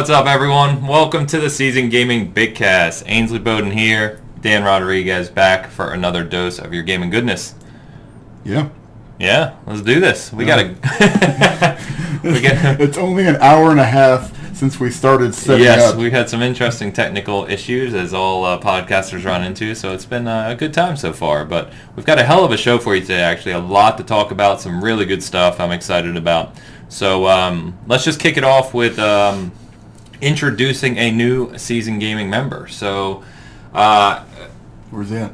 What's up, everyone? Welcome to the Season Gaming Bitcast. Ainsley Bowden here. Dan Rodriguez back for another dose of your gaming goodness. Yeah. Yeah, let's do this. We gotta. It's only an hour and a half since we started setting up. Yes, we've had some interesting technical issues, as all podcasters run into, so it's been a good time so far. But we've got a hell of a show for you today, actually. A lot to talk about, some really good stuff I'm excited about. So let's just kick it off with introducing a new Season Gaming member. So, where's that?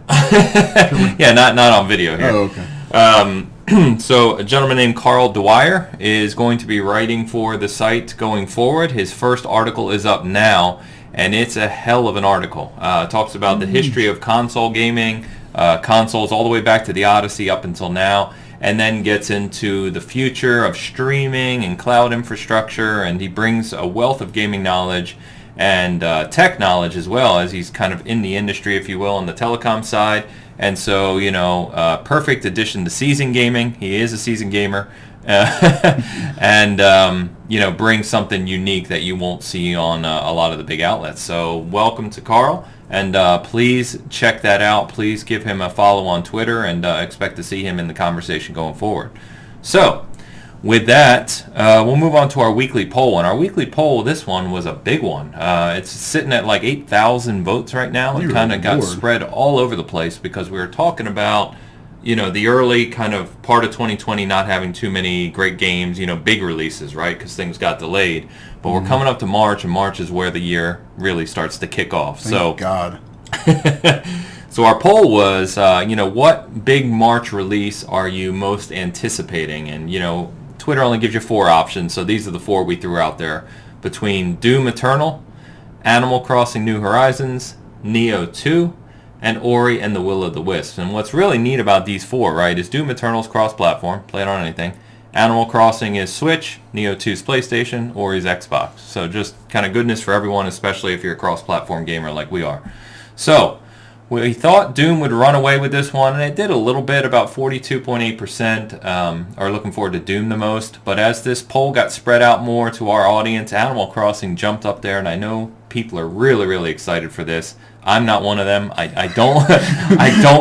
Yeah, not on video here. Oh, okay. So a gentleman named Carl Dwyer is going to be writing for the site going forward. His first article is up now, and it's a hell of an article. Talks about the history of console gaming, consoles all the way back to the Odyssey up until now, and then gets into the future of streaming and cloud infrastructure, and he brings a wealth of gaming knowledge and tech knowledge as well, as he's kind of in the industry, if you will, on the telecom side. And so, perfect addition to Season Gaming. He is a seasoned gamer, and brings something unique that you won't see on a lot of the big outlets. So welcome to Carl, and please check that out. Please give him a follow on Twitter, and expect to see him in the conversation going forward. So with that, we'll move on to our weekly poll. And our weekly poll, this one was a big one. It's sitting at like 8,000 votes right now. It kind of got spread all over the place because we were talking about, the early kind of part of 2020 not having too many great games, big releases, right? Because things got delayed. But we're coming up to March, and March is where the year really starts to kick off. Thank God. So our poll was, what big March release are you most anticipating? And, Twitter only gives you 4 options, so these are the 4 we threw out there. Between Doom Eternal, Animal Crossing New Horizons, Nioh 2, and Ori and the Will of the Wisps. And what's really neat about these 4, right, is Doom Eternal's cross-platform, play it on anything. Animal Crossing is Switch, Nioh 2's PlayStation, Ori's Xbox. So just kind of goodness for everyone, especially if you're a cross-platform gamer like we are. So we thought Doom would run away with this one, and it did a little bit. About 42.8% are looking forward to Doom the most. But as this poll got spread out more to our audience, Animal Crossing jumped up there, and I know people are really, really excited for this. I'm not one of them. I don't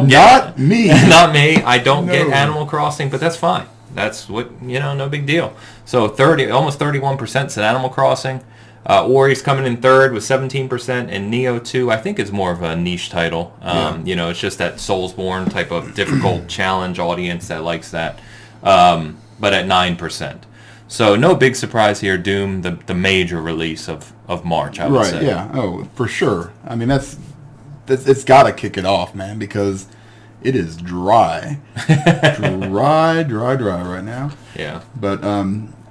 Not me. Not me. I don't get Animal Crossing, but that's fine. That's what, no big deal. So almost 31% said Animal Crossing. Ori's coming in third with 17%, and Nioh 2, I think, is more of a niche title. It's just that Soulsborne type of difficult challenge audience that likes that, but at 9%. So no big surprise here. Doom, the major release of March, I would say. Right, yeah. Oh, for sure. I mean, that's it's got to kick it off, man, because it is dry. dry right now. Yeah. But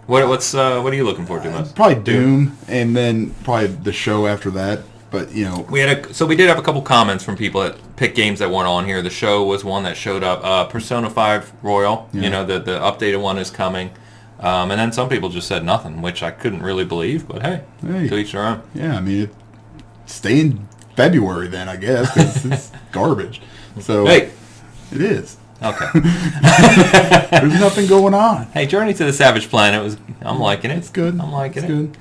What are you looking forward to most? Probably Doom, and then probably the show after that. But we did have a couple comments from people that picked games that weren't on here. The show was one that showed up. Persona 5 Royal, the updated one is coming, and then some people just said nothing, which I couldn't really believe. But hey, to each their own. Yeah, I mean, stay in February then, I guess, because it's garbage. So hey, it is. Okay. There's nothing going on. Hey, Journey to the Savage Planet I'm liking it. It's good. I'm liking it. Good.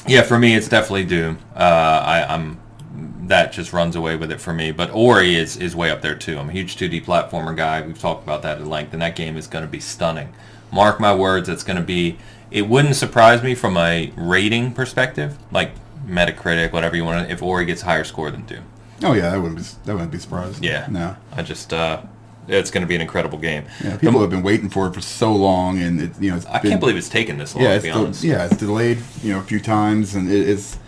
Yeah, for me, it's definitely Doom. That just runs away with it for me. But Ori is way up there too. I'm a huge 2D platformer guy. We've talked about that at length, and that game is going to be stunning. Mark my words, it's going to be. It wouldn't surprise me from a rating perspective, like Metacritic, whatever you want, if Ori gets a higher score than Doom. Oh yeah, that wouldn't be surprising. Yeah, no. I just it's going to be an incredible game. Yeah, people have been waiting for it for so long, and I can't believe it's taken this long. Yeah, to be honest. It's delayed, a few times, and it's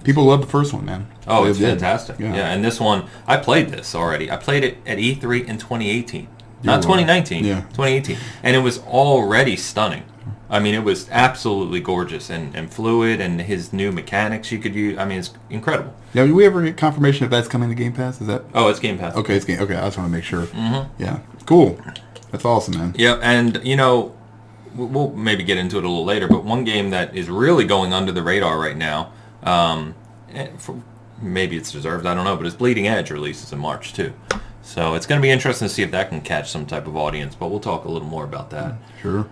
people love the first one, man. Oh, it's fantastic. Yeah, and this one, I played this already. I played it at E3 in 2018, not 2019. Yeah, 2018, and it was already stunning. I mean, it was absolutely gorgeous and fluid, and his new mechanics you could use. I mean, it's incredible. Now, do we ever get confirmation if that's coming to Game Pass? Is that? Oh, it's Game Pass. Okay, it's Game. Okay, I just want to make sure. Mm-hmm. Yeah, cool. That's awesome, man. Yeah, and we'll maybe get into it a little later, but one game that is really going under the radar right now, maybe it's deserved, I don't know, but it's Bleeding Edge releases in March too. So it's going to be interesting to see if that can catch some type of audience, but we'll talk a little more about that. Sure.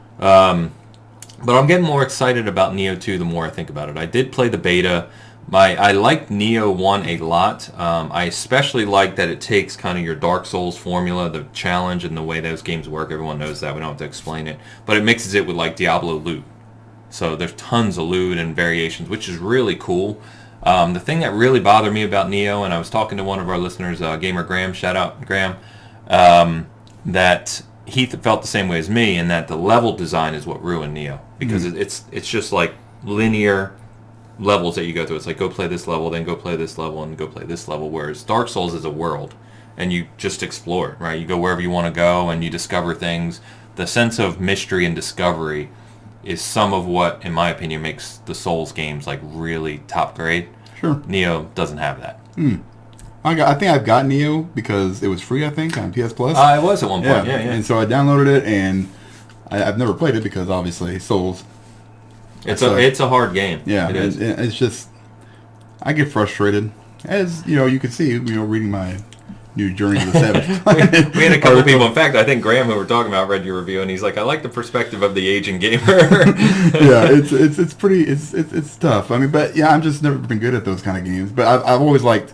But I'm getting more excited about Neo 2 the more I think about it. I did play the beta. I liked Neo 1 a lot. I especially like that it takes kind of your Dark Souls formula, the challenge, and the way those games work. Everyone knows that. We don't have to explain it. But it mixes it with like Diablo loot. So there's tons of loot and variations, which is really cool. The thing that really bothered me about Neo, and I was talking to one of our listeners, Gamer Graham, shout out Graham, that he felt the same way as me, and that the level design is what ruined Neo. Because it's just like linear levels that you go through. It's like, go play this level, then go play this level, and go play this level. Whereas Dark Souls is a world, and you just explore it, right? You go wherever you want to go, and you discover things. The sense of mystery and discovery is some of what, in my opinion, makes the Souls games like really top grade. Sure. Neo doesn't have that. I think I've got Neo because it was free, I think, on PS Plus. It was at one point, yeah. And so I downloaded it, and I've never played it because, obviously, Souls. It's a hard game. Yeah, it is. It's just, I get frustrated. As, you can see, reading my new Journey to the Savage Planet. We had a couple people. In fact, I think Graham, who we're talking about, read your review, and he's like, "I like the perspective of the aging gamer." Yeah, it's pretty, it's tough. I mean, but yeah, I've just never been good at those kind of games. But I've always liked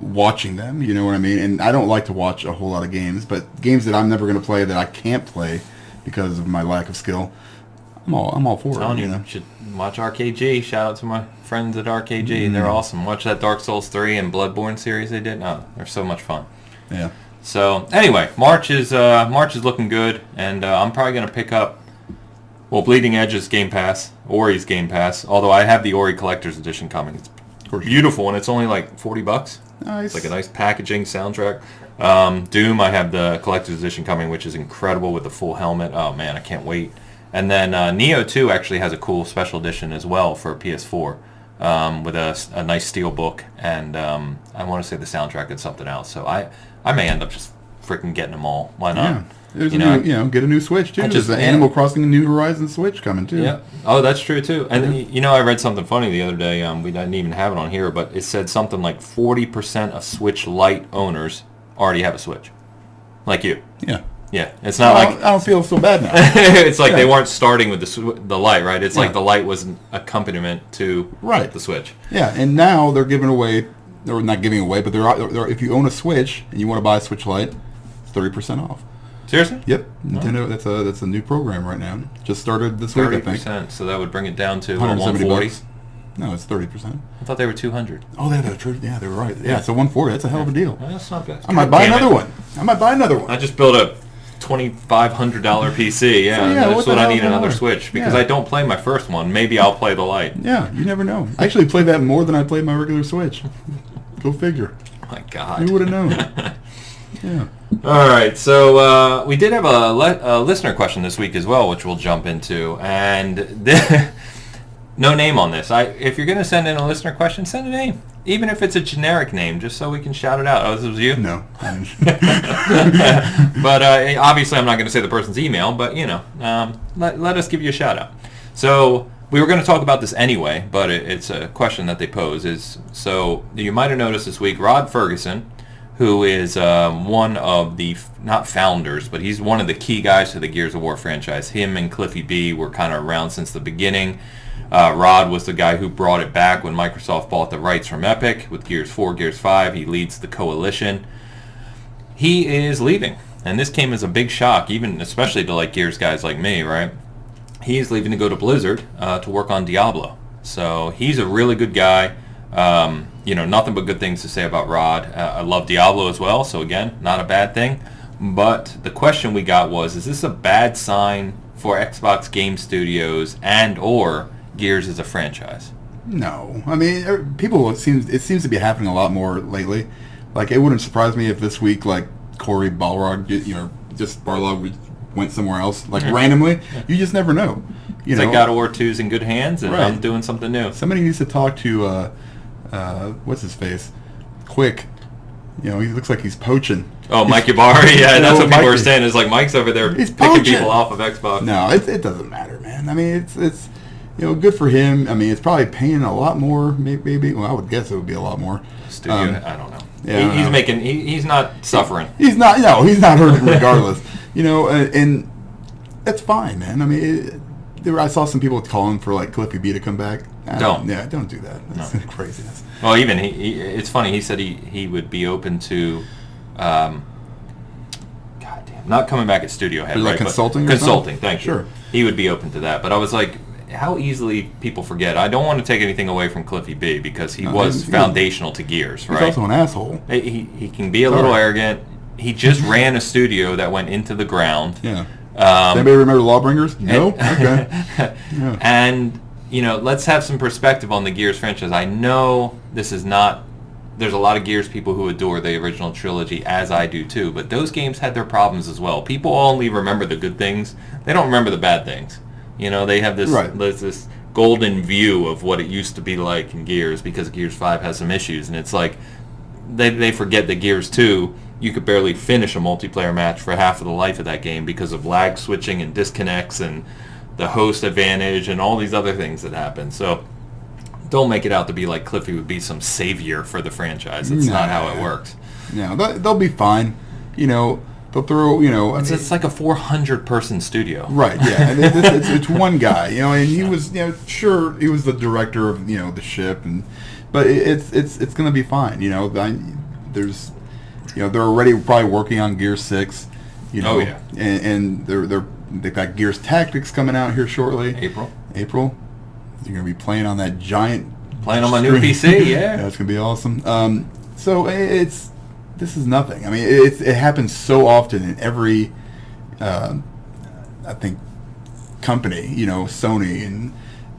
watching them. You know what I mean? And I don't like to watch a whole lot of games, but games that I'm never going to play that I can't play because of my lack of skill, I'm all for it. You should watch RKG. Shout out to my friends at RKG. They're awesome. Watch that Dark Souls 3 and Bloodborne series they did. Oh, they're so much fun. Yeah. So anyway, March is looking good, and I'm probably gonna pick up Bleeding Edge's Game Pass, Ori's Game Pass. Although I have the Ori Collector's Edition coming. It's beautiful, and it's only like $40. Nice. It's like a nice packaging, soundtrack. Doom, I have the Collector's Edition coming, which is incredible with the full helmet. Oh man, I can't wait. And then Neo 2 actually has a cool special edition as well for PS4 with a nice steel book, and I want to say the soundtrack and something else. So I may end up just freaking getting them all. Why not? Yeah. There's get a new Switch too. There's an Animal Crossing New Horizons Switch coming too. Yeah. Oh, that's true too. And I read something funny the other day. We didn't even have it on here, but it said something like 40% of Switch Lite owners already have a Switch, like you. Yeah. Yeah, it's not like... I don't feel so bad now. It's like they weren't starting with the Lite, right? It's like the Lite was an accompaniment to the Switch. Yeah, and now they're giving away... They're not giving away, but they're if you own a Switch and you want to buy a Switch Lite, it's 30% off. Seriously? Yep. Nintendo, that's a new program right now. Just started this week, I think. 30%, so that would bring it down to $140. No, it's 30%. I thought they were 200. Oh, they were right. Yeah, so 140. That's a hell of a deal. Well, that's not bad. I might buy another one. I just built a $2,500 PC. Yeah, so that's what I need another Switch because I don't play my first one. Maybe I'll play the Lite. Yeah, you never know. I actually played that more than I played my regular Switch. Go figure. Oh my God. Who would have known? Yeah. All right, so we did have a listener question this week as well, which we'll jump into, and no name on this. If you're going to send in a listener question, send a name, even if it's a generic name, just so we can shout it out. Oh, this was you? No. But obviously I'm not going to say the person's email, but, let us give you a shout out. So we were going to talk about this anyway, but it's a question that they pose. So you might have noticed this week, Rod Fergusson, who is one of the, not founders, but he's one of the key guys to the Gears of War franchise. Him and Cliffy B were kind of around since the beginning. Rod was the guy who brought it back when Microsoft bought the rights from Epic with Gears 4, Gears 5. He leads the coalition. He is leaving, and this came as a big shock, especially to Gears guys like me, right? He's leaving to go to Blizzard to work on Diablo. So he's a really good guy. Nothing but good things to say about Rod. I love Diablo as well, so again, not a bad thing. But the question we got was, is this a bad sign for Xbox Game Studios and or Gears as a franchise? No. I mean, it seems to be happening a lot more lately. It wouldn't surprise me if this week, Corey Balrog, just Barlog went somewhere else, randomly. Yeah. You just never know. It's like God of War 2's in good hands, and I'm doing something new. Somebody needs to talk to, what's his face? Quick. He looks like he's poaching. Oh, Mike Ybarra? Yeah, that's what people are saying. Is Mike's over there picking people off of Xbox. No, it doesn't matter, man. I mean, it's good for him. I mean, it's probably paying a lot more, maybe. Well, I would guess it would be a lot more. Studio, I don't know. Yeah, he's not suffering. He's not hurting regardless. And that's fine, man. I mean, I saw some people calling for like Cliffy B to come back. Don't do that. That's craziness. Well, even it's funny. He said he would be open to, goddamn, not coming back at studio head, like right? Consulting. Consulting. Thank you. Sure. He would be open to that, but I was like, how easily people forget. I don't want to take anything away from Cliffy B because he was foundational to Gears, right? He's also an asshole. He can be a little arrogant. He just ran a studio that went into the ground. Yeah. Does anybody remember Lawbringers? No? Okay. Yeah. And, let's have some perspective on the Gears franchise. I know this is not... There's a lot of Gears people who adore the original trilogy, as I do too, but those games had their problems as well. People only remember the good things. They don't remember the bad things. They have this golden view of what it used to be like in Gears because Gears 5 has some issues, and it's like they forget that Gears 2, you could barely finish a multiplayer match for half of the life of that game because of lag switching and disconnects and the host advantage and all these other things that happen. So don't make it out to be like Cliffy would be some savior for the franchise. That's not how it works. No, they'll be fine. They'll throw, It's like a 400-person studio. Right, yeah. And it's one guy, and he was, sure, he was the director of, the ship, but it's going to be fine, There's... they're already probably working on Gears 6. Oh yeah, and they've got Gears Tactics coming out here shortly. April. You're gonna be playing on that giant. Playing on my new PC. Yeah, that's gonna be awesome. So this is nothing. I mean, it happens so often in every, I think, company. Sony and.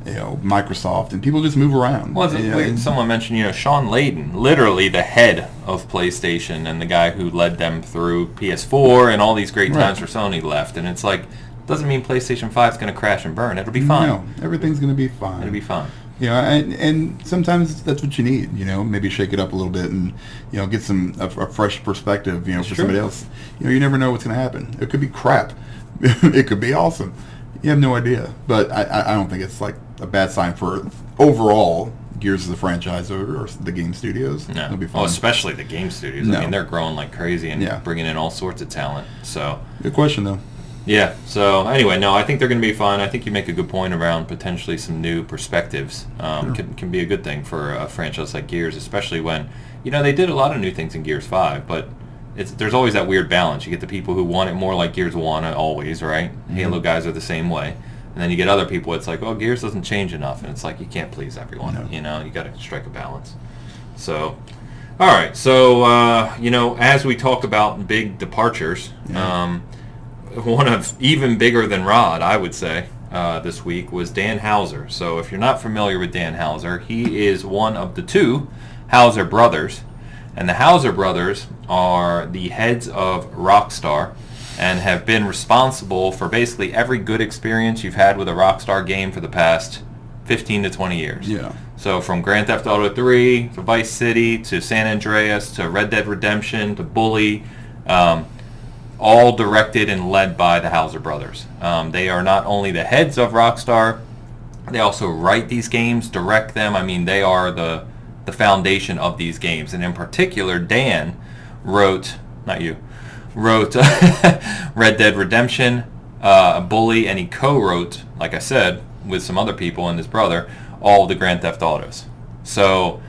Microsoft, and people just move around. Well, someone mentioned, Sean Layden, literally the head of PlayStation and the guy who led them through PS4 and all these great times for Sony left. And it's like, doesn't mean PlayStation 5 is going to crash and burn. It'll be fine. No, everything's going to be fine. It'll be fine. And sometimes that's what you need. Maybe shake it up a little bit and get a fresh perspective. For somebody else. You never know what's going to happen. It could be crap. It could be awesome. You have no idea, but I don't think it's like a bad sign for overall Gears of the franchise or the game studios. No. It'll be fun. Oh, especially the game studios. I mean, they're growing like crazy and bringing in all sorts of talent. So good question, though. Yeah. So anyway, no, I think they're going to be fun. I think you make a good point around potentially some new perspectives. Can be a good thing for a franchise like Gears, especially when they did a lot of new things in Gears 5, but. There's always that weird balance. You get the people who want it more like Gears 1 always, right? Mm-hmm. Halo guys are the same way. And then you get other people, it's like, oh, Gears doesn't change enough. And it's like, you can't please everyone. No. You got to strike a balance. So, all right. So, as we talk about big departures, one of even bigger than Rod, I would say, this week was Dan Houser. So if you're not familiar with Dan Houser, he is one of the two Houser brothers. And the Houser brothers are the heads of Rockstar and have been responsible for basically every good experience you've had with a Rockstar game for the past 15 to 20 years. Yeah. So from Grand Theft Auto 3 to Vice City to San Andreas to Red Dead Redemption to Bully, all directed and led by the Houser brothers. They are not only the heads of Rockstar, they also write these games, direct them. I mean, they are the foundation of these games. And in particular, Dan wrote Red Dead Redemption, Bully, and he co-wrote, like I said, with some other people and his brother, all of the Grand Theft Autos. So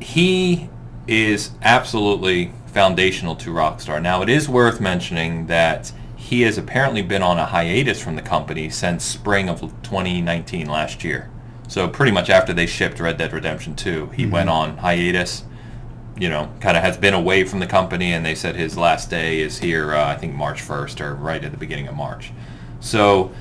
he is absolutely foundational to Rockstar. Now, it is worth mentioning that he has apparently been on a hiatus from the company since spring of 2019, last year. So pretty much after they shipped Red Dead Redemption 2, he went on hiatus, kind of has been away from the company, and they said his last day is here, I think March 1st or right at the beginning of March. So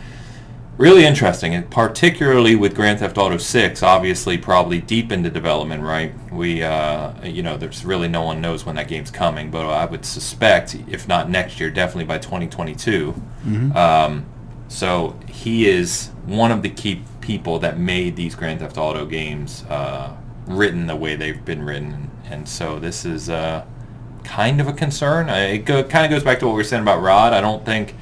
really interesting, and particularly with Grand Theft Auto 6, obviously probably deep into development, right? We, there's really no one knows when that game's coming, but I would suspect, if not next year, definitely by 2022. So he is one of the key people that made these Grand Theft Auto games written the way they've been written, and so this is kind of a concern. It kind of goes back to what we were saying about Rod. I don't think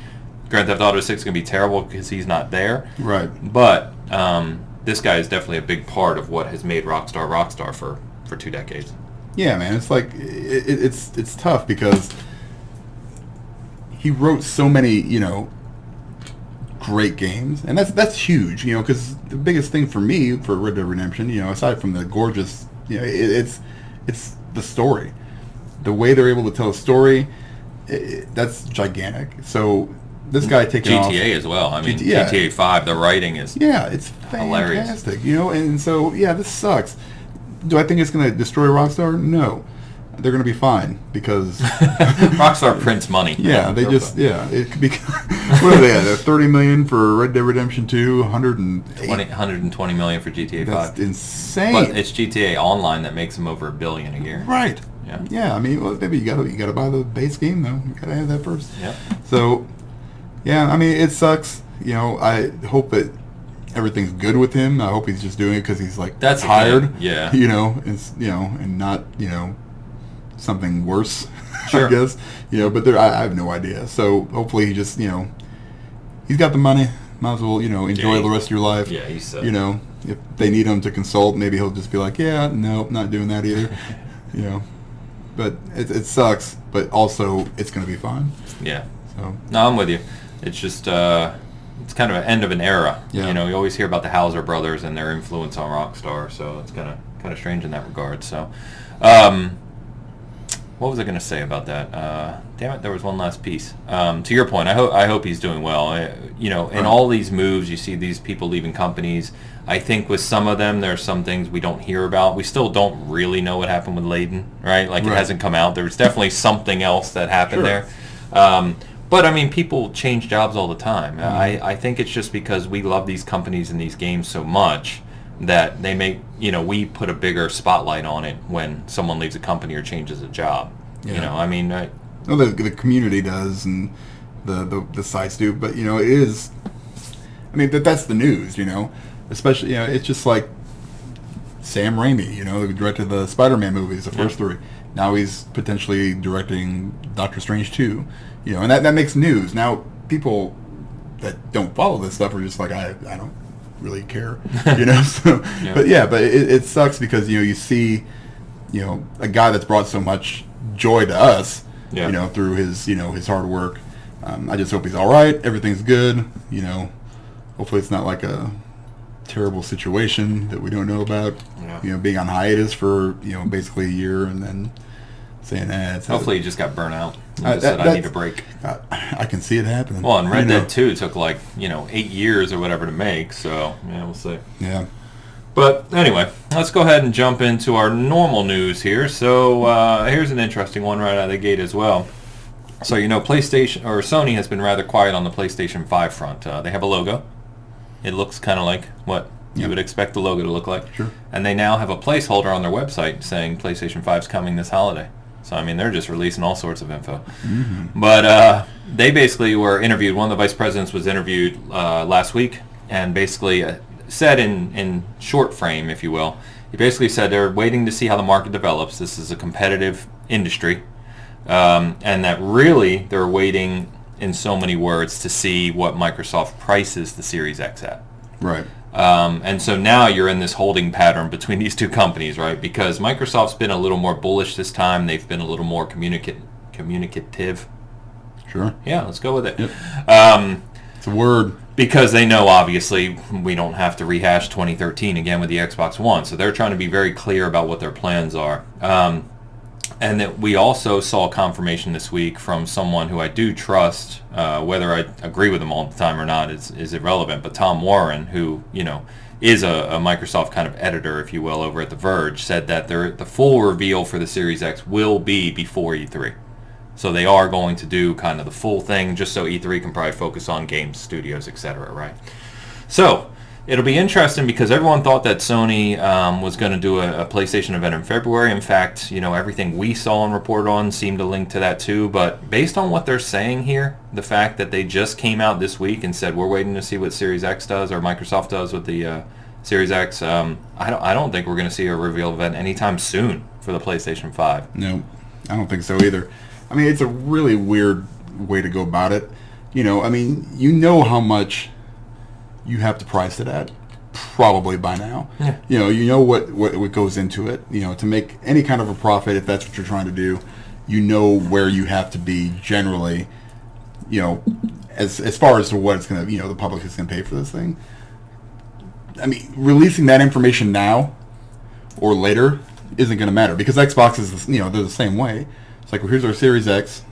Grand Theft Auto 6 is going to be terrible because he's not there. Right. But this guy is definitely a big part of what has made Rockstar for 2 decades. Yeah, man. It's like it's tough because he wrote so many, great games, and that's huge, you know, because the biggest thing for me for Red Dead Redemption, you know, aside from the gorgeous, you know, it's the story, the way they're able to tell a story, that's gigantic. So this guy taking GTA as well. I mean, GTA 5, the writing is it's hilarious. fantastic, you know, and so this sucks. Do I think it's going to destroy Rockstar? No. They're going to be fine because Rockstar prints money. Yeah, they just it could be. What are they at? 30 million for Red Dead Redemption 2, 120 million for GTA 5. That's insane. But it's GTA Online that makes them over $1 billion a year. Right. Yeah. Yeah. I mean, well, maybe you gotta buy the base game though. You gotta have that first. Yeah. So, yeah. I mean, it sucks. You know, I hope that everything's good with him. I hope he's just doing it because he's like that's tired. Yeah. You know, and not something worse. Sure. I guess. You know, but I have no idea. So hopefully he just he's got the money. Might as well enjoy the rest of your life. Yeah, he's you know, if they need him to consult, maybe he'll just be like, yeah, no, not doing that either. But it sucks. But also it's going to be fine. Yeah. So no, I'm with you. It's just it's kind of an end of an era. Yeah. You always hear about the Hauser brothers and their influence on Rockstar, so it's kind of strange in that regard. So, what was I going to say about that? Damn it, there was one last piece. To your point, I hope he's doing well. In all these moves, you see these people leaving companies. I think with some of them, there's some things we don't hear about. We still don't really know what happened with Layden, right? Like, it hasn't come out. There's definitely something else that happened there. But, I mean, people change jobs all the time. Mm-hmm. I think it's just because we love these companies and these games so much that they make, we put a bigger spotlight on it when someone leaves a company or changes a job. Yeah. I mean... no, the community does, and the sites do, but, it is... I mean, that's the news, Especially, it's just like Sam Raimi, who directed the Spider-Man movies, the first three. Now he's potentially directing Doctor Strange 2, and that makes news. Now, people that don't follow this stuff are just like, I don't really care, So, but it sucks because, you see, a guy that's brought so much joy to us, through his, his hard work. I just hope he's all right. Everything's good, Hopefully it's not like a terrible situation that we don't know about. Being on hiatus for basically a year and then saying, hopefully you just got burnt out. Just said, I need a break. I can see it happening. Well, and Red Dead 2 took 8 years or whatever to make, so we'll see. Yeah. But anyway, let's go ahead and jump into our normal news here. So here's an interesting one right out of the gate as well. So PlayStation or Sony has been rather quiet on the PlayStation 5 front. They have a logo. It looks kind of like what you would expect the logo to look like. Sure. And they now have a placeholder on their website saying PlayStation 5's coming this holiday. So, I mean, they're just releasing all sorts of info. Mm-hmm. But they basically were interviewed. One of the vice presidents was interviewed last week and basically said in short frame, if you will, he basically said they're waiting to see how the market develops. This is a competitive industry. And that really they're waiting, in so many words, to see what Microsoft prices the Series X at. Right. And so now you're in this holding pattern between these two companies, right? Because Microsoft's been a little more bullish this time. They've been a little more communicative. Sure. Yeah, let's go with it. Yep. It's a word. Because they know, obviously, we don't have to rehash 2013 again with the Xbox One. So they're trying to be very clear about what their plans are. And that we also saw confirmation this week from someone who I do trust, whether I agree with him all the time or not is irrelevant, but Tom Warren, who, is a Microsoft kind of editor, if you will, over at The Verge, said that the full reveal for the Series X will be before E3. So they are going to do kind of the full thing just so E3 can probably focus on games, studios, etc., right? So it'll be interesting because everyone thought that Sony was going to do a PlayStation event in February. In fact, everything we saw and reported on seemed to link to that too. But based on what they're saying here, the fact that they just came out this week and said we're waiting to see what Series X does or Microsoft does with the Series X, I don't think we're going to see a reveal event anytime soon for the PlayStation 5. No, I don't think so either. I mean, it's a really weird way to go about it. How much you have to price it at probably by now. Yeah. What goes into it, to make any kind of a profit, if that's what you're trying to do, where you have to be generally, as far as to what it's going to, the public is going to pay for this thing. I mean, releasing that information now or later isn't going to matter because Xbox is, they're the same way. It's like, well, here's our Series X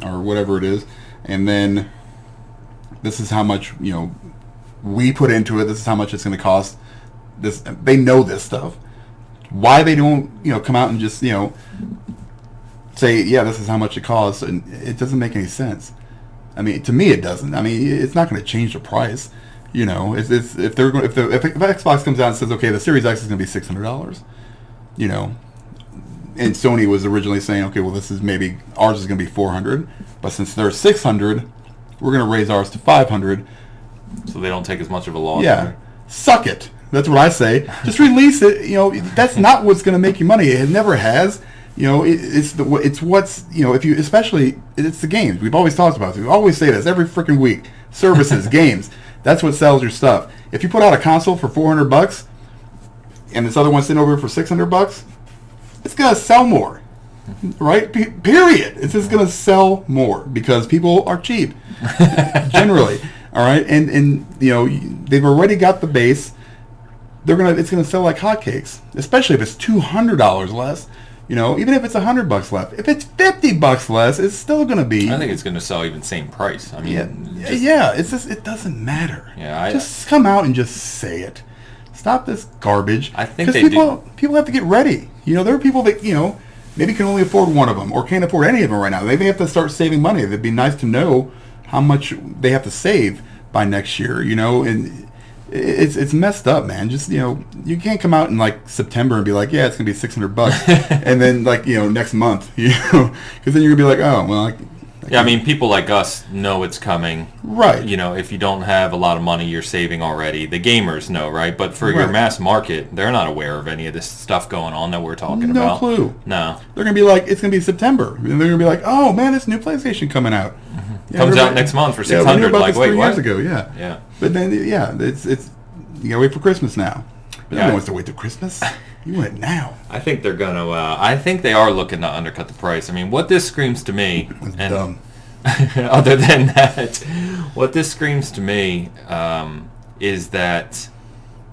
or whatever it is, and then this is how much, we put into it. This is how much it's going to cost. This, they know this stuff. Why they don't, come out and just, say, yeah, this is how much it costs, and it doesn't make any sense. I mean, to me, it doesn't. I mean, it's not going to change the price. It's if they're going, if Xbox comes out and says, okay, the Series X is going to be $600, and Sony was originally saying, okay, well, this is maybe ours is going to be $400, but since they're $600, we're going to raise ours to $500, so they don't take as much of a loss. Yeah, suck it. That's what I say. Just release it. That's not what's going to make you money. It never has. It's what's, if you, especially, it's the games. We've always talked about this. We always say this every freaking week. Services, games. That's what sells your stuff. If you put out a console for $400 and this other one's sitting over here for $600, it's going to sell more. Right? Period. It's just going to sell more because people are cheap. Generally. All right? And they've already got the base. It's going to sell like hotcakes, especially if it's $200 less. Even if it's $100 less, if it's $50 less, it's still going to be. I think it's going to sell even same price. I mean, it's just it doesn't matter. Yeah, just come out and just say it. Stop this garbage. I think people have to get ready. There are people that maybe can only afford one of them or can't afford any of them right now. They may have to start saving money. It'd be nice to know how much they have to save by next year. And. It's messed up, man. Just you can't come out in like September and be like, yeah, it's gonna be $600, and then like next month, because then you're gonna be like, oh well. I mean, people like us know it's coming, right? If you don't have a lot of money, you're saving already. The gamers know, right? But for your mass market, they're not aware of any of this stuff going on that we're talking about. No clue. No. They're gonna be like, it's gonna be September, and they're gonna be like, oh man, this new PlayStation coming out. Mm-hmm. Comes out next month for $600. Like, wait, 3 what? years ago, yeah. Yeah. But then, it's you gotta wait for Christmas now. But no one wants to wait till Christmas. You want it now. I think they're gonna. I think they are looking to undercut the price. I mean, what this screams to me, it's dumb. Other than that, what this screams to me is that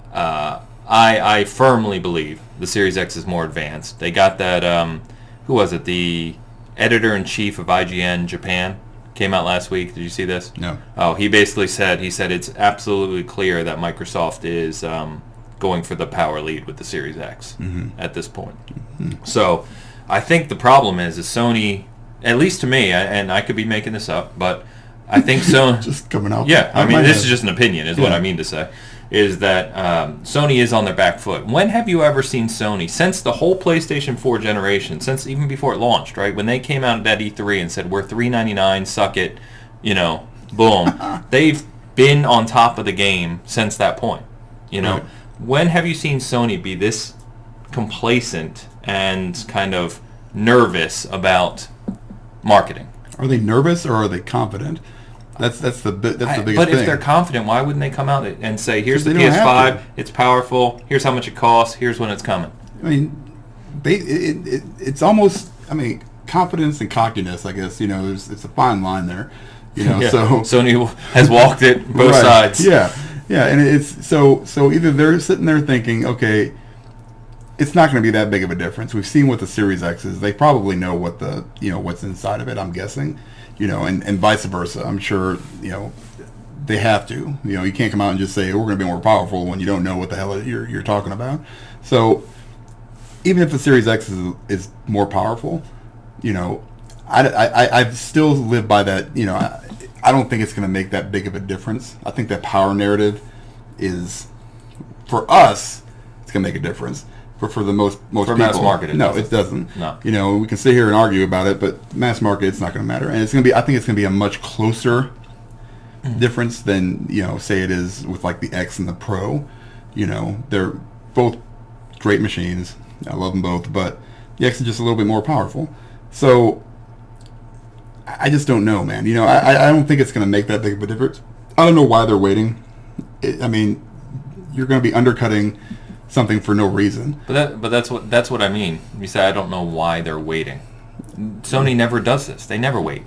I firmly believe the Series X is more advanced. They got that. Who was it? The editor-in-chief of IGN Japan came out last week. Did you see this? No. Oh, he basically said it's absolutely clear that Microsoft is going for the power lead with the Series X at this point. Mm-hmm. So I think the problem is Sony, at least to me, and I could be making this up, but I think Sony... just coming out. Yeah, I mean, this is just an opinion, is what I mean to say, is that Sony is on their back foot. When have you ever seen Sony, since the whole PlayStation 4 generation, since even before it launched, right, when they came out at E3 and said, we're $3.99, suck it, boom, they've been on top of the game since that point, Right. When have you seen Sony be this complacent and kind of nervous about marketing? Are they nervous or are they confident? That's the biggest thing. But if they're confident, why wouldn't they come out and say, here's the PS5, it's powerful, here's how much it costs, here's when it's coming? I mean, it's almost, confidence and cockiness, I guess, it's a fine line there. Yeah. So Sony has walked it both sides. Yeah. Yeah, and it's so either they're sitting there thinking, okay, it's not going to be that big of a difference. We've seen what the Series X is. They probably know what the what's inside of it, I'm guessing. And vice versa. I'm sure, they have to. You can't come out and just say, we're going to be more powerful when you don't know what the hell you're talking about. So even if the Series X is more powerful, I still live by that, I don't think it's going to make that big of a difference. I think that power narrative is, for us, it's going to make a difference. But for the most for people, mass market, it doesn't. No. We can sit here and argue about it, but mass market, it's not going to matter. And it's going to be, I think it's going to be a much closer difference than, say it is with like the X and the Pro. They're both great machines. I love them both, but the X is just a little bit more powerful. So I just don't know, man. I don't think it's going to make that big of a difference. I don't know why they're waiting. You're going to be undercutting something for no reason. But that's what I mean. You say I don't know why they're waiting. Sony never does this. They never wait.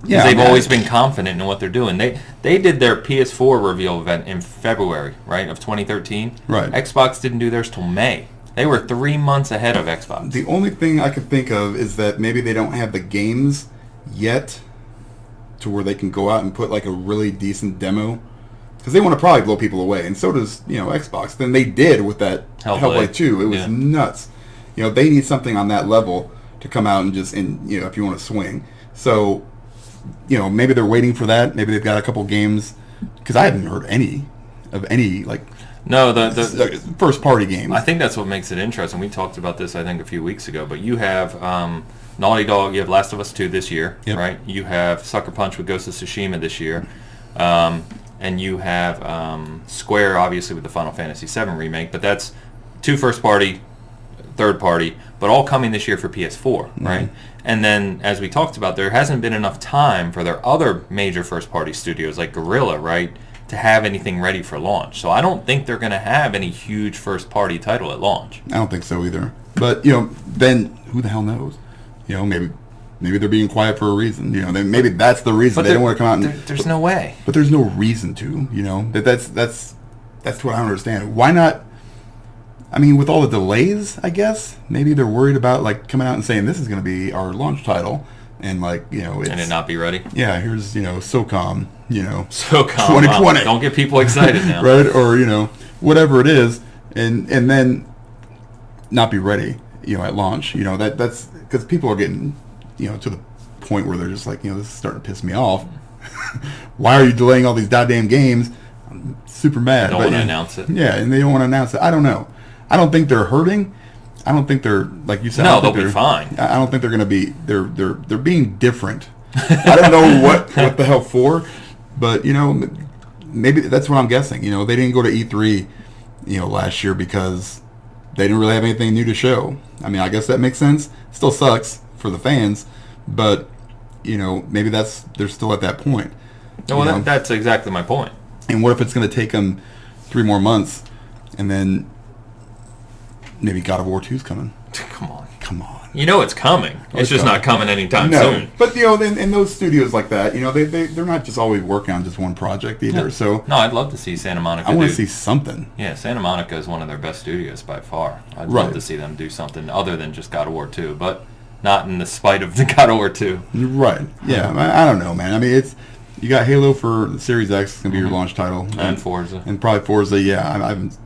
Because they've always been confident in what they're doing. They did their PS4 reveal event in February, right, of 2013. Right. Xbox didn't do theirs till May. They were 3 months ahead of Xbox. The only thing I could think of is that maybe they don't have the games yet to where they can go out and put like a really decent demo. Because they want to probably blow people away. And so does, Xbox. Then they did with that Hellblade 2. It was nuts. They need something on that level to come out and just, if you want to swing. So... maybe they're waiting for that. Maybe they've got a couple games, because I haven't heard any like the first party games. I think that's what makes it interesting. We talked about this I think a few weeks ago, but you have Naughty Dog, you have Last of Us 2 this year, right? You have Sucker Punch with Ghost of Tsushima this year, and you have Square obviously with the Final Fantasy VII remake, but that's 2 first party, third party, but all coming this year for PS4, right? And then, as we talked about, there hasn't been enough time for their other major first-party studios like Guerrilla, right, to have anything ready for launch. So I don't think they're going to have any huge first-party title at launch. I don't think so either. But, then who the hell knows? Maybe they're being quiet for a reason. Then maybe that's the reason they don't want to come out. There's no way. But there's no reason to. That's what I don't understand. Why not? I mean, with all the delays, I guess maybe they're worried about like coming out and saying this is going to be our launch title, and it's, and it not be ready. Yeah, here's SOCOM, SOCOM 2020. Wow. Don't get people excited now, right? Or whatever it is, and then not be ready, at launch. That's because people are getting to the point where they're just like this is starting to piss me off. Why are you delaying all these goddamn games? I'm super mad. They don't want to announce it. Yeah, and they don't want to announce it. I don't know. I don't think they're hurting. I don't think they're like you said. No, they'll be fine. I don't think they're going to be. They're being different. I don't know what the hell for, but maybe that's what I'm guessing. They didn't go to E3, last year because they didn't really have anything new to show. I mean, I guess that makes sense. Still sucks for the fans, but maybe they're still at that point. Well, that's exactly my point. And what if it's going to take them 3 more months, and then maybe God of War 2's coming? Come on. It's coming. It's just not coming anytime soon. But in those studios like that, they're not just always working on just one project either. Yeah. So I'd love to see Santa Monica. I want to see something. Yeah, Santa Monica is one of their best studios by far. I'd love to see them do something other than just God of War 2, but not in the spite of the God of War 2. Right. Yeah. I don't know, man. I mean, you got Halo for the Series X. It's gonna be your launch title, and Forza, and probably Forza. Yeah, I haven't.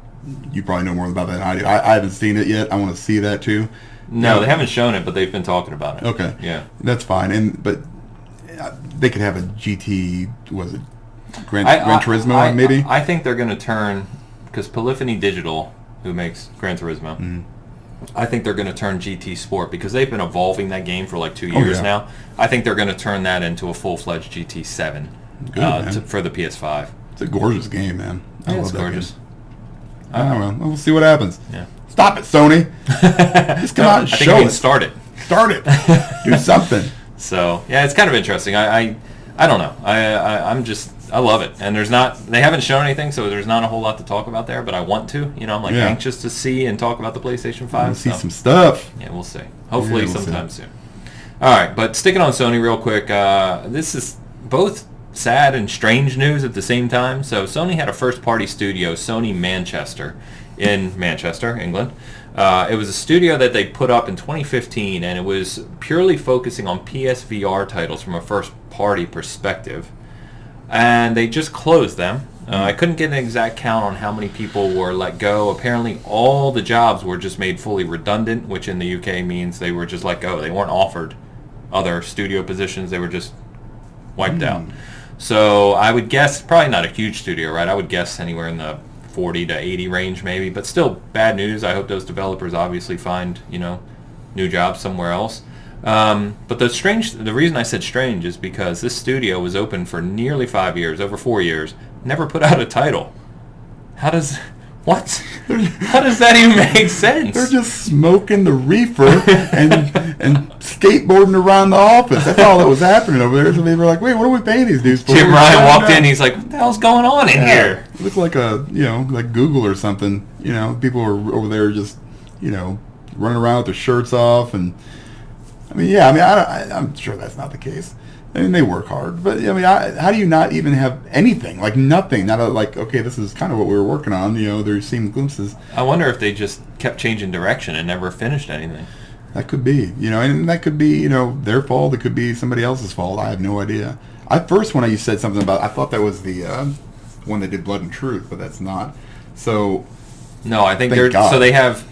You probably know more about that than I do. I haven't seen it yet. I want to see that too. No, they haven't shown it, but they've been talking about it. Okay. Yeah. That's fine. But they could have a GT. Was it Gran Turismo? Maybe. I think they're going to turn, because Polyphony Digital, who makes Gran Turismo, I think they're going to turn GT Sport, because they've been evolving that game for like 2 years now. I think they're going to turn that into a full-fledged GT7 for the PS5. It's a gorgeous game, man. I love it's that gorgeous. Game. I don't know. We'll see what happens. Yeah. Stop it, Sony. Just come out and show it. Start it. Do something. So yeah, it's kind of interesting. I don't know. I love it. And they haven't shown anything, so there's not a whole lot to talk about there. But I want to. I'm like anxious to see and talk about the PlayStation 5. We'll see some stuff. Yeah, we'll see. Hopefully sometime soon. All right, but sticking on Sony real quick. This is both sad and strange news at the same time. So Sony had a first-party studio, Sony Manchester, in Manchester, England. It was a studio that they put up in 2015, and it was purely focusing on PSVR titles from a first-party perspective. And they just closed them. I couldn't get an exact count on how many people were let go. Apparently, all the jobs were just made fully redundant, which in the UK means they were just let go. They weren't offered other studio positions. They were just wiped out. So I would guess, probably not a huge studio, right? I would guess anywhere in the 40 to 80 range maybe, but still bad news. I hope those developers obviously find, new jobs somewhere else. But the reason I said strange is because this studio was open for nearly 5 years, over 4 years, never put out a title. What? How does that even make sense? They're just smoking the reefer and skateboarding around the office. That's all that was happening over there. So they were like, "Wait, what are we paying these dudes for?" Jim Ryan walked in. He's like, "What the hell's going on in here?" It looked like like Google or something. People were over there just, running around with their shirts off, and I'm sure that's not the case. I mean, they work hard, but I mean, how do you not even have anything? Like nothing. Not like, okay, this is kind of what we were working on. There seem glimpses. I wonder if they just kept changing direction and never finished anything. That could be, and that could be, their fault. It could be somebody else's fault. I have no idea. When you said something about, I thought that was the one that did Blood and Truth, but that's not. So. No, I think so. They have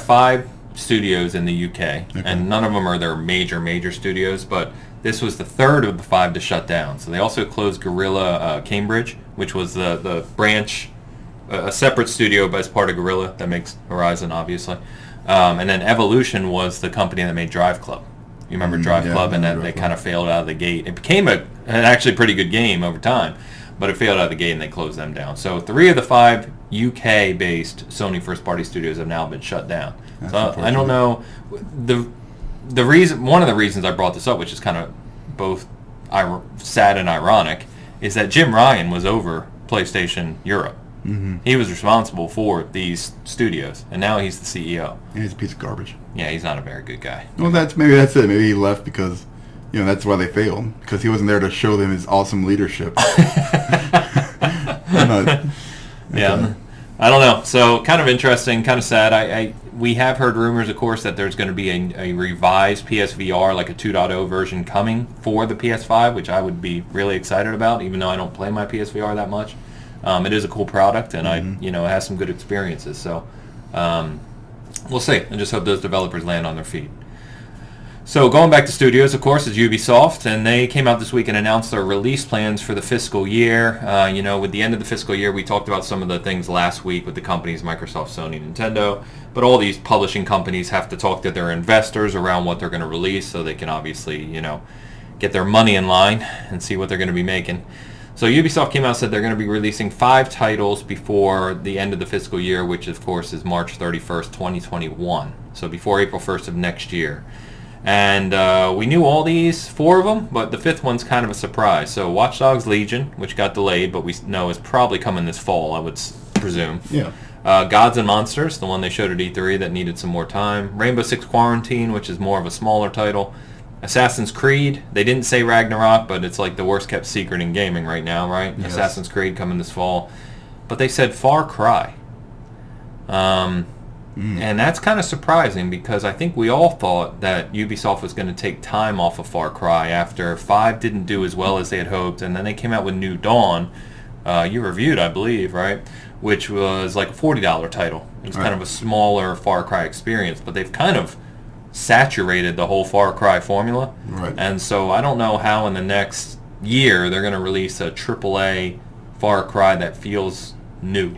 5 studios in the UK, and none of them are their major studios, but. This was the 3rd of the 5 to shut down. So they also closed Guerrilla Cambridge, which was the branch, a separate studio but as part of Guerrilla that makes Horizon, obviously. And then Evolution was the company that made Drive Club. You remember Drive Club, and that they kind of failed out of the gate. It became an actually pretty good game over time, but it failed out of the gate and they closed them down. So 3 of the 5 UK-based Sony first-party studios have now been shut down. So I don't know. One of the reasons I brought this up, which is kind of both sad and ironic, is that Jim Ryan was over PlayStation Europe. Mm-hmm. He was responsible for these studios, and now he's the CEO. And he's a piece of garbage. Yeah, he's not a very good guy. Well, maybe that's it. Maybe he left because, that's why they failed, because he wasn't there to show them his awesome leadership. Yeah. I don't know. So kind of interesting, kind of sad. We have heard rumors, of course, that there's going to be a revised PSVR, like a 2.0 version coming for the PS5, which I would be really excited about, even though I don't play my PSVR that much. It is a cool product, and it has some good experiences. So we'll see. I just hope those developers land on their feet. So going back to studios, of course, is Ubisoft, and they came out this week and announced their release plans for the fiscal year. With the end of the fiscal year, we talked about some of the things last week with the companies, Microsoft, Sony, Nintendo, but all these publishing companies have to talk to their investors around what they're going to release so they can obviously, get their money in line and see what they're going to be making. So Ubisoft came out and said they're going to be releasing 5 titles before the end of the fiscal year, which, of course, is March 31st, 2021, so before April 1st of next year. And we knew all these 4 of them, but the 5th one's kind of a surprise. So Watch Dogs Legion, which got delayed, but we know is probably coming this fall, I would presume. Yeah. Gods and Monsters, the one they showed at E3 that needed some more time. Rainbow Six Quarantine, which is more of a smaller title. Assassin's Creed, they didn't say Ragnarok, but it's like the worst kept secret in gaming right now, right? Yes. Assassin's Creed coming this fall. But they said Far Cry. And that's kind of surprising because I think we all thought that Ubisoft was going to take time off of Far Cry after 5 didn't do as well as they had hoped, and then they came out with New Dawn. You reviewed, I believe, right? Which was like a $40 title. It was kind of a smaller Far Cry experience, but they've kind of saturated the whole Far Cry formula. Right. And so I don't know how in the next year they're going to release a AAA Far Cry that feels new.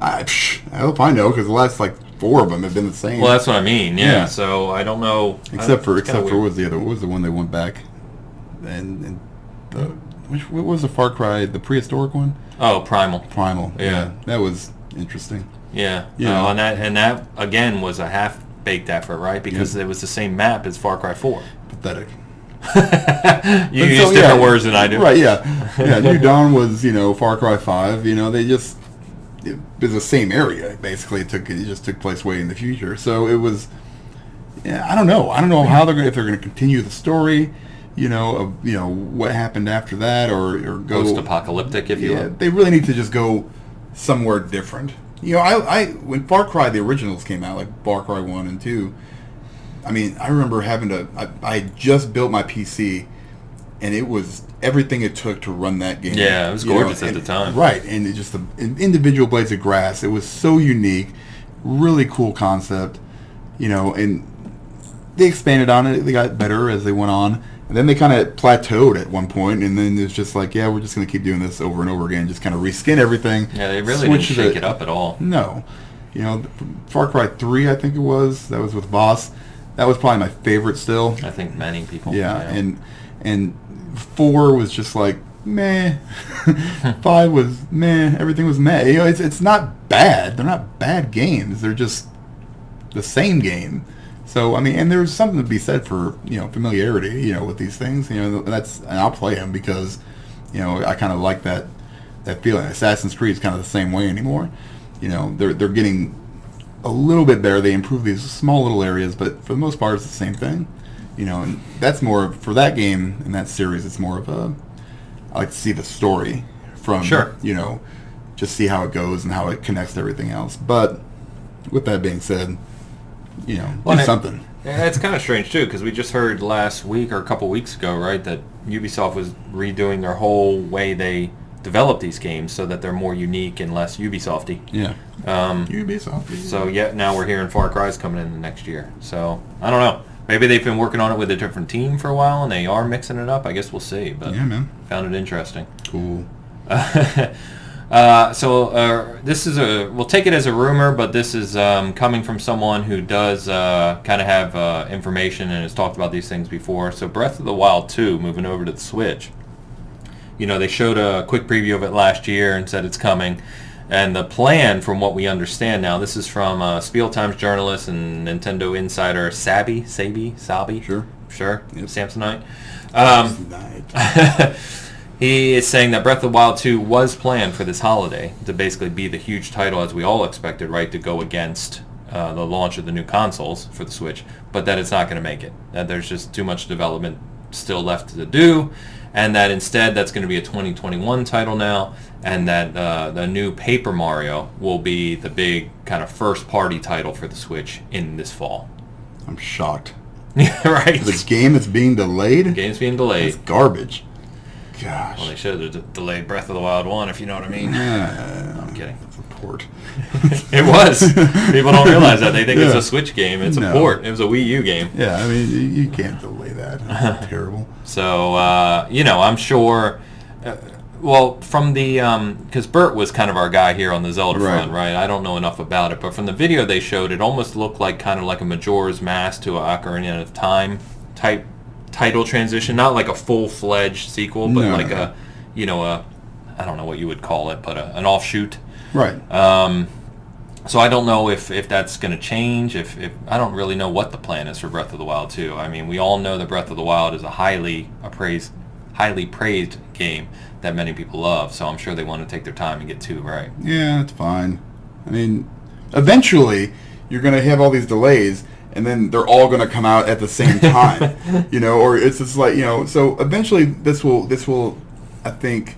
I hope I know, because the last 4 of them have been the same. Well, that's what I mean. Yeah. So I don't know. Except for what was the other? What was the one they went back? And what was the Far Cry? The prehistoric one? Oh, Primal. Primal. Yeah, that was interesting. Yeah. And that again was a half-baked effort, right? Because it was the same map as Far Cry 4. Pathetic. You use different words than I do. Right. Yeah. New Dawn was Far Cry 5. They just. It was the same area basically. It just took place way in the future. So it was. Yeah, I don't know. I don't know how if they're going to continue the story. What happened after that, or go post-apocalyptic, if you will. They really need to just go somewhere different. I when Far Cry the originals came out, like Far Cry 1 and 2. I mean, I remember having to. I had just built my PC, and it was everything it took to run that game. Yeah, it was gorgeous at the time. Right, and it just the individual blades of grass. It was so unique, really cool concept, and they expanded on it. They got better as they went on, and then they kind of plateaued at one point, and then it's just like, we're just going to keep doing this over and over again, just kind of reskin everything. Yeah, they really didn't shake it up at all. No. Far Cry 3, I think it was. That was with Voss. That was probably my favorite still. I think many people. Yeah. And 4 was just like meh. 5 was meh. Everything was meh. It's not bad. They're not bad games. They're just the same game. So I mean, and there's something to be said for familiarity. With these things. And I'll play them because I kind of like that feeling. Assassin's Creed is kind of the same way anymore. They're getting a little bit better. They improve these small little areas, but for the most part, it's the same thing. And that's more for that game and that series. It's more of a, I like to see the story from, Sure. Just see how it goes and how it connects to everything else. But with that being said, do something. Yeah, it's kind of strange too, because we just heard last week or a couple weeks ago, right, that Ubisoft was redoing their whole way they develop these games so that they're more unique and less Ubisofty. Yeah. Ubisoft. So now we're hearing Far Cry's coming in the next year. So I don't know. Maybe they've been working on it with a different team for a while and they are mixing it up. I guess we'll see. But yeah, man. Found it interesting. Cool. This is we'll take it as a rumor, but this is coming from someone who does kind of have information and has talked about these things before. So Breath of the Wild 2 moving over to the Switch. They showed a quick preview of it last year and said it's coming. And the plan, from what we understand now, this is from Spiel Times journalist and Nintendo insider Sabi. Sure. Yep. Samsonite. He is saying that Breath of the Wild 2 was planned for this holiday to basically be the huge title, as we all expected, right, to go against the launch of the new consoles for the Switch, but that it's not going to make it. That there's just too much development still left to do, and that instead that's going to be a 2021 title now, and that the new Paper Mario will be the big kind of first-party title for the Switch in this fall. I'm shocked. Yeah, right. The game that's being delayed? The game's being delayed. It's garbage. Gosh. Well, they should have delayed Breath of the Wild 1, if you know what I mean. No, I'm kidding. It's a port. It was. People don't realize that. They think it's a Switch game. It's a port. It was a Wii U game. Yeah, I mean, you can't delay that. That's terrible. So, I'm sure... from the... Because Bert was kind of our guy here on the Zelda front, right? I don't know enough about it, but from the video they showed, it almost looked like kind of like a Majora's Mask to a Ocarina of Time type title transition, not like a full-fledged sequel, but I don't know what you would call it, but an offshoot. Right. So I don't know if that's going to change. If I don't really know what the plan is for Breath of the Wild 2. I mean, we all know that Breath of the Wild is a highly praised game that many people love, so I'm sure they want to take their time and get 2 right. Yeah, that's fine. I mean, eventually you're going to have all these delays, and then they're all going to come out at the same time, or it's just like, so eventually this will, I think,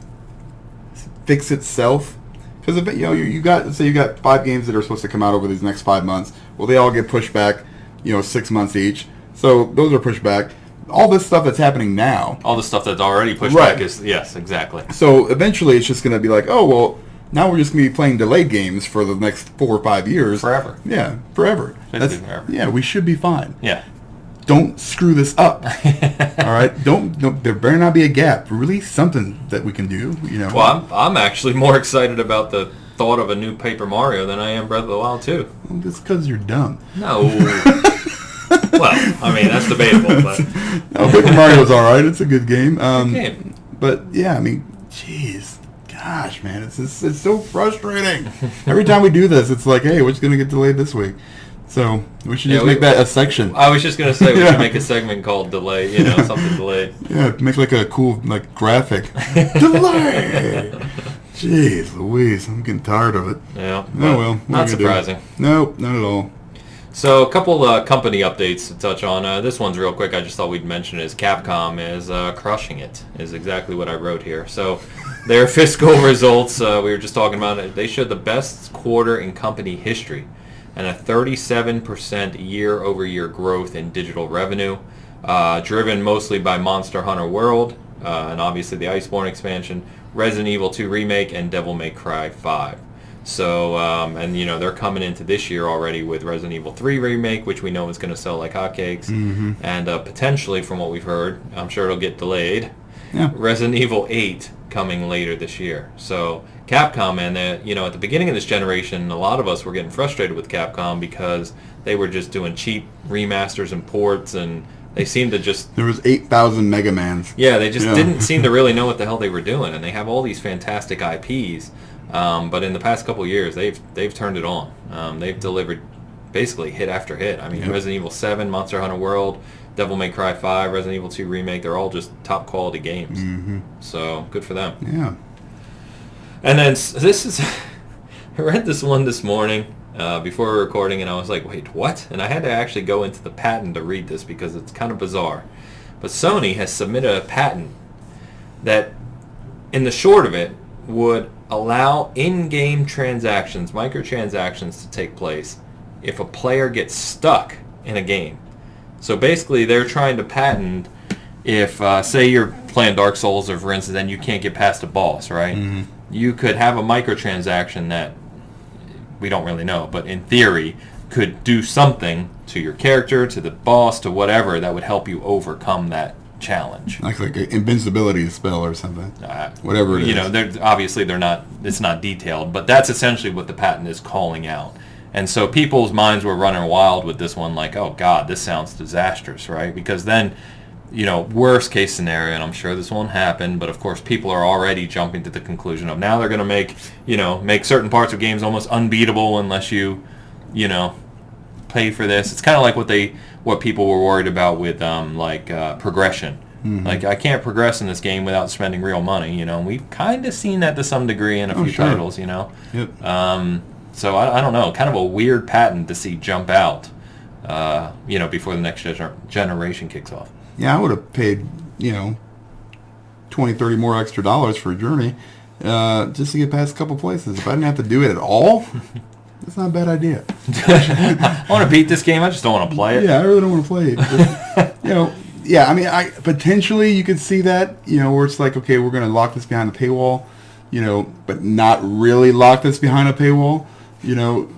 fix itself. Because, you got 5 games that are supposed to come out over these next 5 months. Well, they all get pushed back, 6 months each. So those are pushed back. All this stuff that's happening now. All the stuff that's already pushed back is, yes, exactly. So eventually it's just going to be like, oh, well, now we're just going to be playing delayed games for the next 4 or 5 years. Forever. Yeah, forever. Forever. Yeah, we should be fine. Yeah. Don't screw this up. All right? Don't. There better not be a gap. Release something that we can do, Well, I'm actually more excited about the thought of a new Paper Mario than I am Breath of the Wild 2. Well, that's because you're dumb. No. Well, I mean, that's debatable, but... No, Paper Mario's all right. It's a good game. Good game. But, yeah, I mean, jeez. Gosh, man, it's so frustrating. Every time we do this, it's like, hey, what's going to get delayed this week? So we should just make that a section. I was just going to say we should make a segment called Delay, something delayed. Yeah, make like a cool graphic. Delay! Jeez Louise, I'm getting tired of it. Yeah. Oh, well. Not surprising. Nope, not at all. So a couple company updates to touch on. This one's real quick. I just thought we'd mention is Capcom is crushing it, is exactly what I wrote here. So their fiscal results, we were just talking about it, they showed the best quarter in company history and a 37% year-over-year growth in digital revenue, driven mostly by Monster Hunter World, and obviously the Iceborne expansion, Resident Evil 2 Remake, and Devil May Cry 5. So, they're coming into this year already with Resident Evil 3 Remake, which we know is going to sell like hotcakes, and potentially, from what we've heard, I'm sure it'll get delayed, Resident Evil 8 coming later this year. So Capcom, and at the beginning of this generation, a lot of us were getting frustrated with Capcom because they were just doing cheap remasters and ports, and they seemed to just... There was 8,000 Mega Mans. Yeah, they just didn't seem to really know what the hell they were doing, and they have all these fantastic IPs, but in the past couple of years, they've turned it on. They've delivered basically hit after hit. I mean, Resident Evil 7, Monster Hunter World, Devil May Cry 5, Resident Evil 2 Remake, they're all just top quality games. So, good for them. Yeah. And then, this is... I read this one this morning, before recording, and I was like, wait, what? And I had to actually go into the patent to read this because it's kind of bizarre. But Sony has submitted a patent that, in the short of it, would allow in-game transactions, microtransactions, to take place if a player gets stuck in a game. So basically, they're trying to patent if, say you're playing Dark Souls, or for instance, and you can't get past a boss, right? Mm-hmm. You could have a microtransaction that, we don't really know, but in theory, could do something to your character, to the boss, to whatever, that would help you overcome that challenge. Like an invincibility spell or something. Whatever it is. You know, they're not, it's not detailed, but that's essentially what the patent is calling out. And so people's minds were running wild with this one, like, oh God, this sounds disastrous, right? Because then, you know, worst case scenario, and I'm sure this won't happen, but of course people are already jumping to the conclusion of now they're going to make certain parts of games almost unbeatable unless you know, pay for this. It's kind of like what people were worried about with progression. Mm-hmm. Like, I can't progress in this game without spending real money, you know. We've kind of seen that to some degree in a few titles, you know. Yep. So I don't know, kind of a weird patent to see jump out, you know, before the next generation kicks off. Yeah, I would have paid, you know, $20-30 more extra dollars for a journey just to get past a couple places. If I didn't have to do it at all, that's not a bad idea. I want to beat this game. I just don't want to play it. Yeah, I really don't want to play it. But, you know, yeah, I mean, potentially you could see that, you know, where it's like, okay, we're going to lock this behind a paywall, you know, but not really lock this behind a paywall. You know,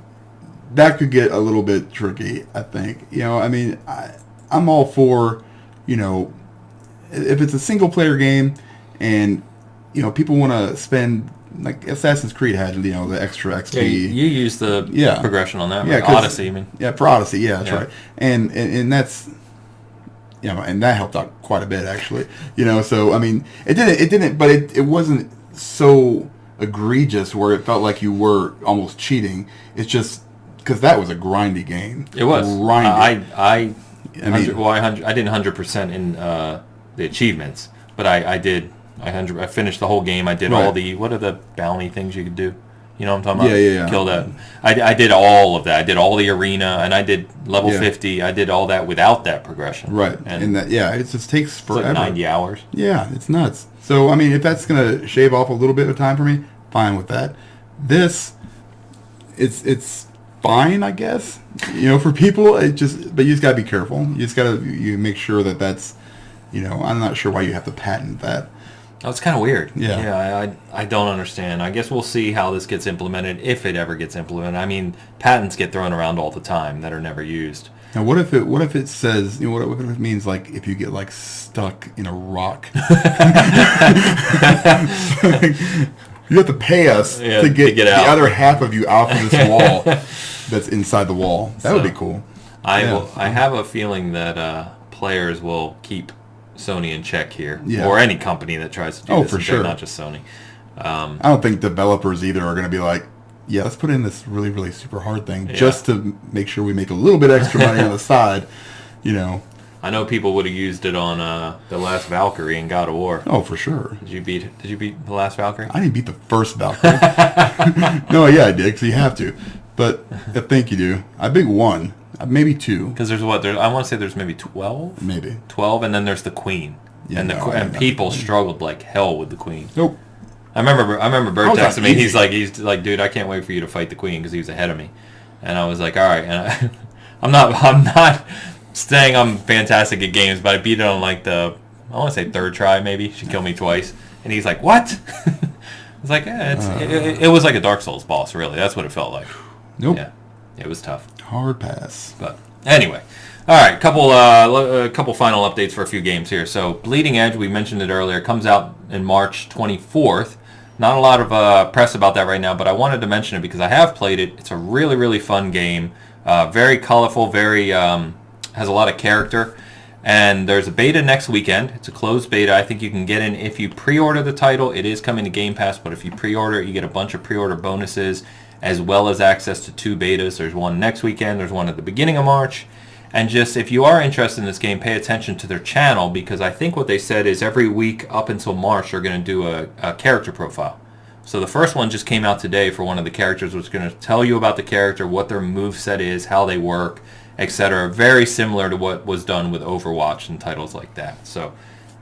that could get a little bit tricky, I think. You know, I mean, I'm all for, you know, if it's a single-player game and, you know, people want to spend, like Assassin's Creed had, you know, the extra XP. Yeah, you use the progression on that, right? Yeah, Odyssey, I mean. Yeah, for Odyssey, yeah, that's right. And that's, you know, and that helped out quite a bit, actually. You know, so, I mean, it wasn't so egregious where it felt like you were almost cheating. It's just because that was a grindy game. It was grindy. I didn't 100% in the achievements, but I did. I finished the whole game. I did all the, what are the bounty things you could do? You know what I'm talking about? Yeah. Kill that. I did all of that. I did all the arena, and I did level 50. I did all that without that progression. Right. And that, it just takes forever. It's like 90 hours. Yeah, it's nuts. So, I mean, if that's going to shave off a little bit of time for me, fine with that. This, it's fine, I guess. You know, for people, but you just got to be careful. You just got to make sure that's, you know, I'm not sure why you have to patent that. Oh, it's kind of weird. Yeah. I don't understand. I guess we'll see how this gets implemented, if it ever gets implemented. I mean, patents get thrown around all the time that are never used. Now, what if it says, you know, what if it means, like, if you get, like, stuck in a rock? You have to pay us to get the other half of you off of this wall that's inside the wall. That would be cool. I have a feeling that players will keep Sony in check here, or any company that tries to do this. For sure. Not just Sony. I don't think developers either are going to be like, yeah, let's put in this really, really super hard thing just to make sure we make a little bit extra money on the side, you know. I know people would have used it on the last Valkyrie in God of War. Oh, for sure. Did you beat the last Valkyrie? I didn't beat the first Valkyrie. No, yeah, I did, because you have to. But I think you do. I beat one, maybe two. Because there's I want to say there's maybe 12? Maybe. 12, and then there's the Queen. Yeah, and people struggled like hell with the Queen. Nope. I remember Bert texted me. He's like, dude, I can't wait for you to fight the Queen because he was ahead of me. And I was like, all right. And I'm not saying I'm fantastic at games, but I beat it on like I want to say third try maybe. She killed me twice. And he's like, what? It's like, it was like a Dark Souls boss, really. That's what it felt like. Nope. Yeah, it was tough. Hard pass. But anyway. All right, couple final updates for a few games here. So Bleeding Edge, we mentioned it earlier, comes out in March 24th. Not a lot of press about that right now, but I wanted to mention it because I have played it. It's a really, really fun game. Very colorful, very has a lot of character. And there's a beta next weekend. It's a closed beta. I think you can get in if you pre-order the title. It is coming to Game Pass, but if you pre-order it, you get a bunch of pre-order bonuses as well as access to 2 betas. There's one next weekend. There's one at the beginning of March. And just, if you are interested in this game, pay attention to their channel, because I think what they said is every week up until March, they're going to do a character profile. So the first one just came out today for one of the characters, which is going to tell you about the character, what their moveset is, how they work, etc. Very similar to what was done with Overwatch and titles like that. So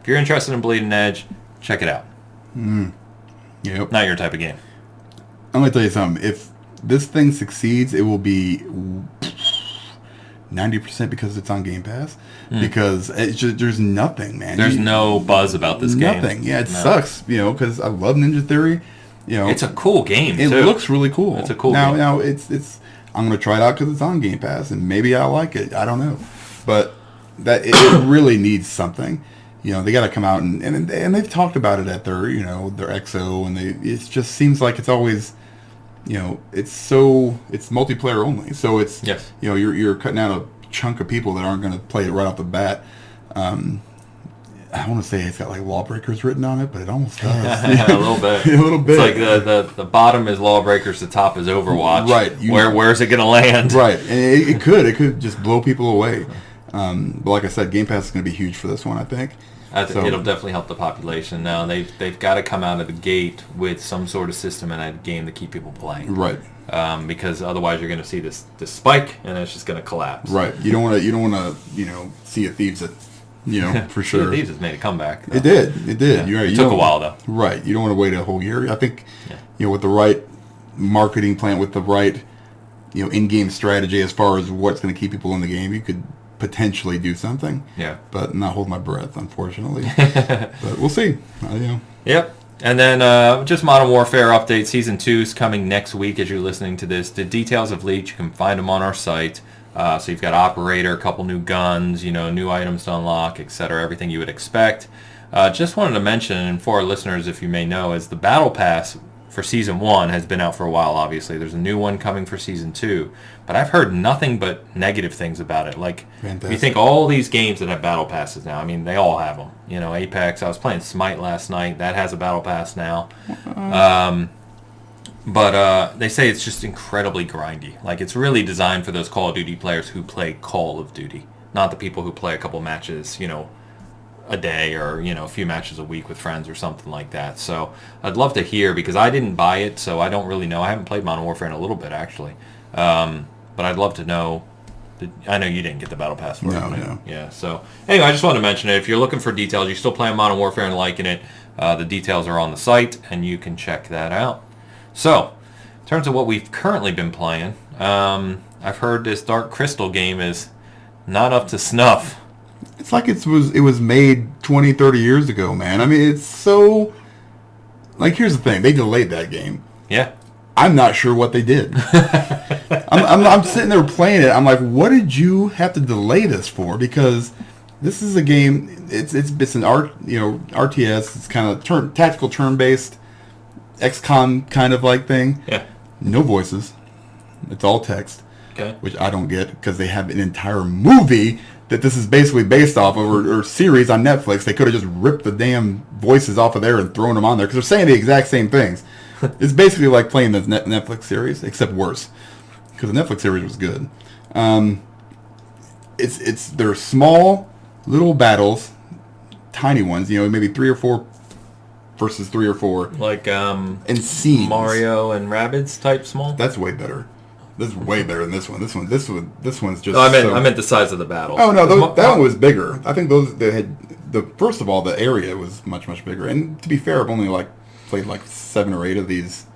if you're interested in Bleeding Edge, check it out. Yep. Not your type of game. I'm going to tell you something. If this thing succeeds, it will be 90% because it's on Game Pass. Because it's just, there's nothing, man. There's no buzz about this game. Nothing. Yeah, it sucks, because I love Ninja Theory. It's a cool game, It too. looks really cool. It's a cool game. Now, it's I'm going to try it out because it's on Game Pass, and maybe I'll like it. I don't know. But that it really needs something. They got to come out, and they've talked about it at their, their XO, and it just seems like it's always, it's multiplayer only. So it's, yes. You're cutting out a chunk of people that aren't going to play it right off the bat. I want to say it's got like Lawbreakers written on it, but it almost does. A little bit. A little bit. It's like the bottom is Lawbreakers, the top is Overwatch. Right. Where's it going to land? Right. And it could just blow people away. But like I said, Game Pass is going to be huge for this one, I think. I think it'll definitely help the population. Now they've got to come out of the gate with some sort of system in that game to keep people playing. Right. Because otherwise you're going to see this spike and it's just going to collapse. Right. You don't want to Sea of Thieves for sure. Sea of Thieves has made a comeback. It did. Yeah. You're right. It took a while though. Right. You don't want to wait a whole year. I think with the right marketing plan, with the right in-game strategy as far as what's going to keep people in the game, you could potentially do something. Yeah. But not hold my breath, unfortunately. But we'll see. Yep. And then just Modern Warfare update. Season 2 is coming next week as you're listening to this. The details have leaked. You can find them on our site. So you've got Operator, a couple new guns, new items to unlock, etc. Everything you would expect. Just wanted to mention, and for our listeners, if you may know, is the Battle Pass for Season 1 has been out for a while, obviously. There's a new one coming for Season 2. But I've heard nothing but negative things about it. Like, Fantastic. You think all these games that have Battle Passes now, I mean, they all have them. Apex, I was playing Smite last night. That has a Battle Pass now. But they say it's just incredibly grindy. Like, it's really designed for those Call of Duty players who play Call of Duty, not the people who play a couple matches, a day or, a few matches a week with friends or something like that. So I'd love to hear, because I didn't buy it, so I don't really know. I haven't played Modern Warfare in a little bit, actually. But I'd love to know. I know you didn't get the Battle Pass for it. No. Yeah, so anyway, I just wanted to mention it. If you're looking for details, you're still playing Modern Warfare and liking it, the details are on the site, and you can check that out. So, in terms of what we've currently been playing, I've heard this Dark Crystal game is not up to snuff. It's like it was made 20, 30 years ago, man. I mean, it's so... Like, here's the thing. They delayed that game. Yeah. I'm not sure what they did. I'm sitting there playing it. I'm like, what did you have to delay this for? Because this is a game. It's an RTS. It's kind of tactical turn-based XCOM kind of like thing. Yeah. No voices. It's all text. Okay. Which I don't get, because they have an entire movie that this is basically based off of, or series on Netflix. They could have just ripped the damn voices off of there and thrown them on there, because they're saying the exact same things. It's basically like playing the Netflix series, except worse, because the Netflix series was good. They're small little battles, tiny ones, maybe 3 or 4 versus 3 or 4. Like and scenes. Mario and Rabbids type small. That's way better. This is way better than this one. This one's just. No, I meant the size of the battle. Oh no, that one was bigger. I think they had first of all, the area was much bigger. And to be fair, I've only played 7 or 8 of these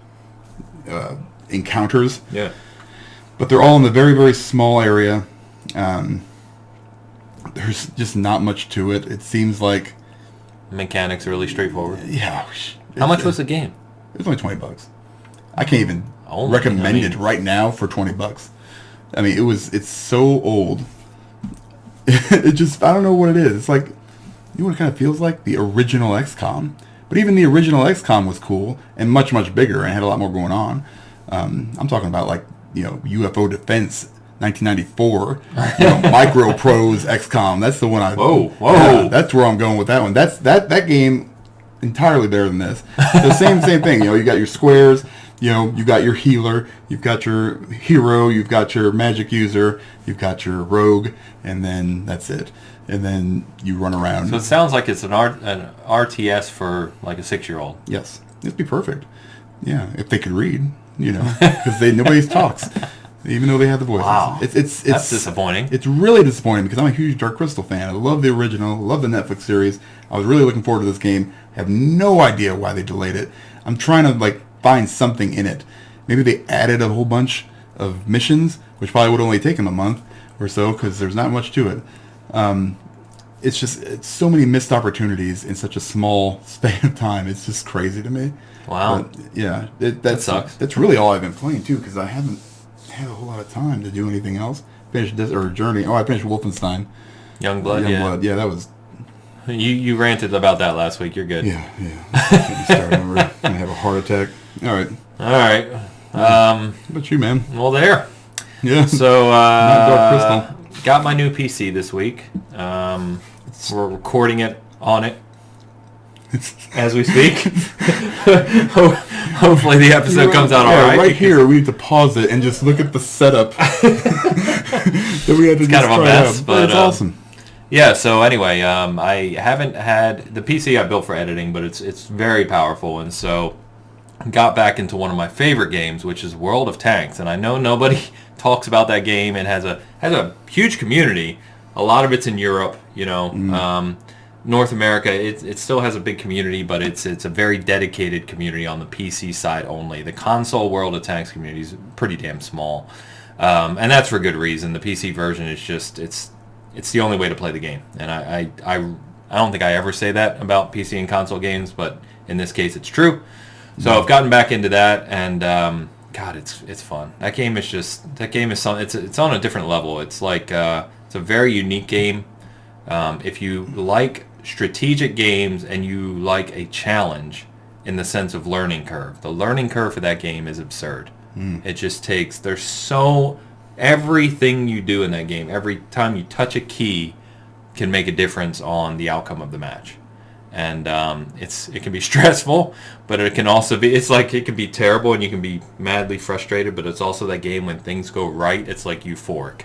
encounters. Yeah. But they're all in the very, very small area. There's just not much to it. It seems like mechanics are really straightforward. Yeah. How much was the game? It was only $20. I can't even recommend it right now for $20. I mean, it's so old. It just, I don't know what it is. It's like, what it kind of feels like? The original XCOM. But even the original XCOM was cool and much bigger and had a lot more going on. I'm talking about UFO Defense 1994, Micro Prose XCOM. That's the one I. Whoa! Yeah, that's where I'm going with that one. That game entirely better than this. The same thing. You got your squares. You got your healer, you've got your hero, you've got your magic user, you've got your rogue, and then that's it. And then you run around. So it sounds like it's an RTS for like a 6-year-old. Yes, it'd be perfect. Yeah, if they could read, because nobody talks, even though they have the voices. Wow. It's That's disappointing. It's really disappointing because I'm a huge Dark Crystal fan. I love the original, love the Netflix series. I was really looking forward to this game. I have no idea why they delayed it. I'm trying to find something in it. Maybe they added a whole bunch of missions, which probably would only take them a month or so because there's not much to it. It's so many missed opportunities in such a small span of time. It's just crazy to me. Wow. But, yeah, that sucks. That's really all I've been playing too, because I haven't had a whole lot of time to do anything else. Finished this Journey. Oh, I finished Wolfenstein. Youngblood. Yeah, that was. You ranted about that last week. You're good. Yeah. I'm gonna have a heart attack. All right. How about you, man? Well, there. Yeah. So, Dark Crystal. got my new PC this week. We're recording it on it as we speak. Hopefully the episode comes out all right. Right here, we need to pause it and just look at the setup. That we had to it's kind of a mess, but it's awesome. Yeah, so anyway, I haven't had the PC I built for editing, but it's very powerful, and so got back into one of my favorite games, which is World of Tanks, and I know nobody talks about that game. It has a huge community. A lot of it's in Europe, North America. It still has a big community, but it's a very dedicated community on the PC side only. The console World of Tanks community is pretty damn small, and that's for good reason. The PC version is just it's the only way to play the game, and I don't think I ever say that about PC and console games, but in this case it's true. So I've gotten back into that, and God, it's fun. That game is something. It's on a different level. It's like it's a very unique game. If you like strategic games and you like a challenge in the sense of learning curve, the learning curve for that game is absurd. It just takes. Everything you do in that game, every time you touch a key, can make a difference on the outcome of the match. And it can be stressful, but it can also be, it can be terrible and you can be madly frustrated, but it's also that game when things go right, it's like euphoric.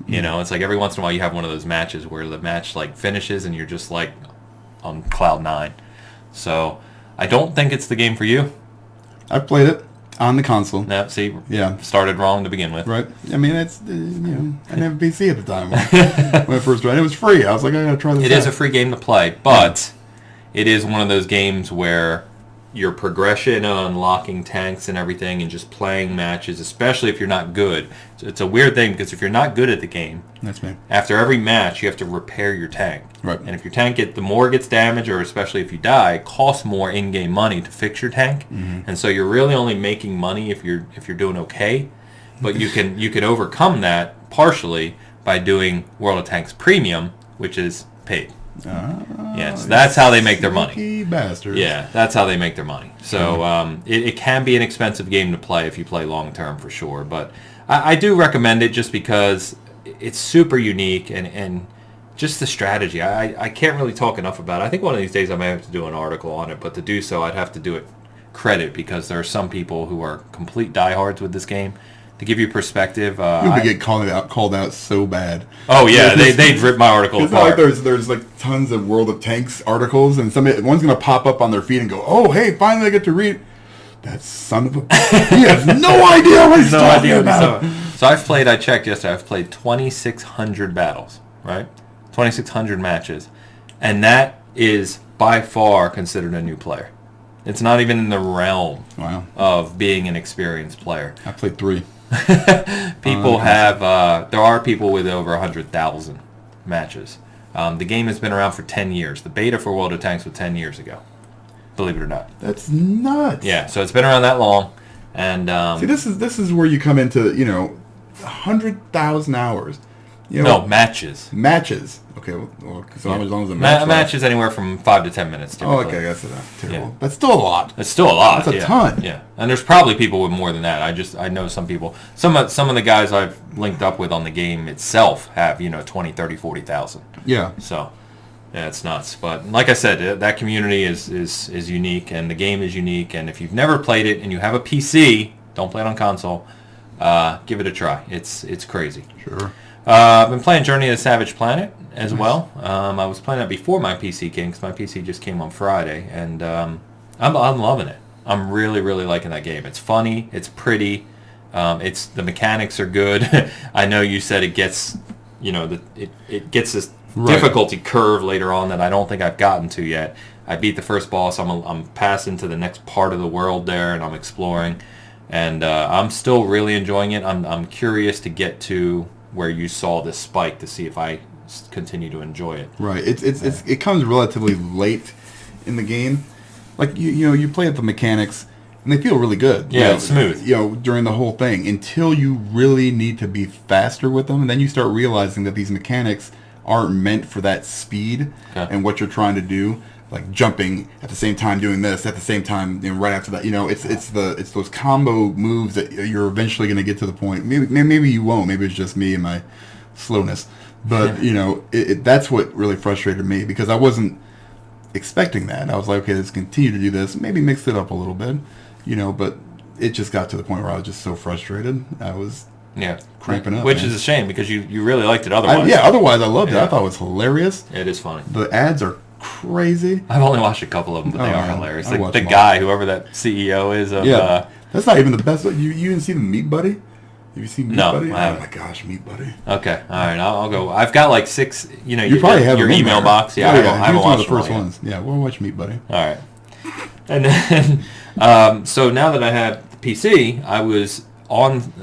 It's like every once in a while you have one of those matches where the match finishes and you're just on cloud 9. So I don't think it's the game for you. I played it on the console. No, see, started wrong to begin with. Right. I mean, it's I didn't have a PC at the time when I first tried it. It was free. I was like, I gotta try this out. It is a free game to play, but it is one of those games where your progression on unlocking tanks and everything and just playing matches, especially if you're not good. It's a weird thing because if you're not good at the game, that's me. After every match, you have to repair your tank. Right. And if your tank the more it gets damaged, or especially if you die, it costs more in-game money to fix your tank. Mm-hmm. And so you're really only making money if you're doing okay. But you can overcome that partially by doing World of Tanks Premium, which is paid. Yes, that's how they make their money. Bastards. Yeah, that's how they make their money. So it can be an expensive game to play if you play long term for sure. But I do recommend it just because it's super unique and just the strategy. I can't really talk enough about it. I think one of these days I may have to do an article on it, but to do so I'd have to do it credit because there are some people who are complete diehards with this game. To give you perspective, you'll get called out so bad. Oh yeah, they'd rip my article apart. It's like there's tons of World of Tanks articles, and one's gonna pop up on their feed and go, "Oh hey, finally I get to read." That son of a he has no idea what he's talking about. So I checked yesterday. I've played 2,600 battles, right? 2,600 matches, and that is by far considered a new player. It's not even in the realm of being an experienced player. I played 3. People there are people with over 100,000 matches. The game has been around for 10 years. The beta for World of Tanks was 10 years ago, believe it or not. That's nuts. Yeah, so it's been around that long. And see, this is where you come into 100,000 hours. Matches. Matches. Okay, well so how long is a match? Matches anywhere from 5 to 10 minutes. Typically. Oh, okay, that's terrible. Yeah. That's still a lot. It's still a lot. That's a ton. Yeah, and there's probably people with more than that. I know some people. Some of the guys I've linked up with on the game itself have 20, 30, 40,000. Yeah. So, yeah, it's nuts. But like I said, that community is unique, and the game is unique. And if you've never played it and you have a PC, don't play it on console. Give it a try. It's crazy. Sure. I've been playing Journey to the Savage Planet as well. I was playing that before my PC came because my PC just came on Friday, and I'm loving it. I'm really, really liking that game. It's funny. It's pretty. The mechanics are good. I know you said it gets, it gets this difficulty curve later on that I don't think I've gotten to yet. I beat the first boss. I'm passing to the next part of the world there, and I'm exploring, and I'm still really enjoying it. I'm curious to get to where you saw this spike to see if I continue to enjoy it. Right. It comes relatively late in the game. Like you play at the mechanics, and they feel really good. Yeah, it's smooth. During the whole thing, until you really need to be faster with them, and then you start realizing that these mechanics aren't meant for that speed and what you're trying to do, like jumping at the same time, doing this at the same time, right after that. It's those combo moves that you're eventually going to get to the point. Maybe you won't. Maybe it's just me and my slowness. But that's what really frustrated me, because I wasn't expecting that. I was like, okay, let's continue to do this. Maybe mix it up a little bit. But it just got to the point where I was just so frustrated. I was cramping up. Which is a shame, because you really liked it otherwise. Otherwise I loved it. I thought it was hilarious. It is funny. The ads are crazy. I've only watched a couple of them, but they are hilarious. The guy, whoever that CEO is of... that's not even the best. You didn't see the Meat Buddy? Have you seen Meat Buddy? I haven't. Oh my gosh, Meat Buddy. Okay, all right, I'll go. I've got like 6, you probably have your email box. Yeah, I haven't watched one of the first ones. Yeah, we'll watch Meat Buddy. All right. And then, so now that I have the PC, I was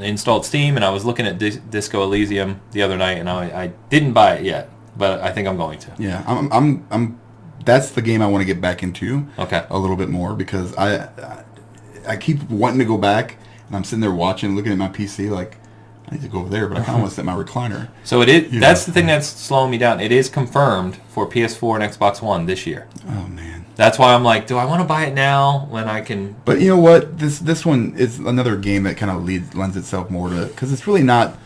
installed Steam, and I was looking at Disco Elysium the other night, and I didn't buy it yet, but I think I'm going to. Yeah, I'm that's the game I want to get back into. Okay. A little bit more, because I keep wanting to go back, and I'm sitting there watching, looking at my PC like, I need to go over there, but I kind of want to set my recliner. So it is. That's the thing that's slowing me down. It is confirmed for PS4 and Xbox One this year. Oh man. That's why I'm like, do I want to buy it now when I can? But you know what? This one is another game that kind of lends itself more to, because it's really not.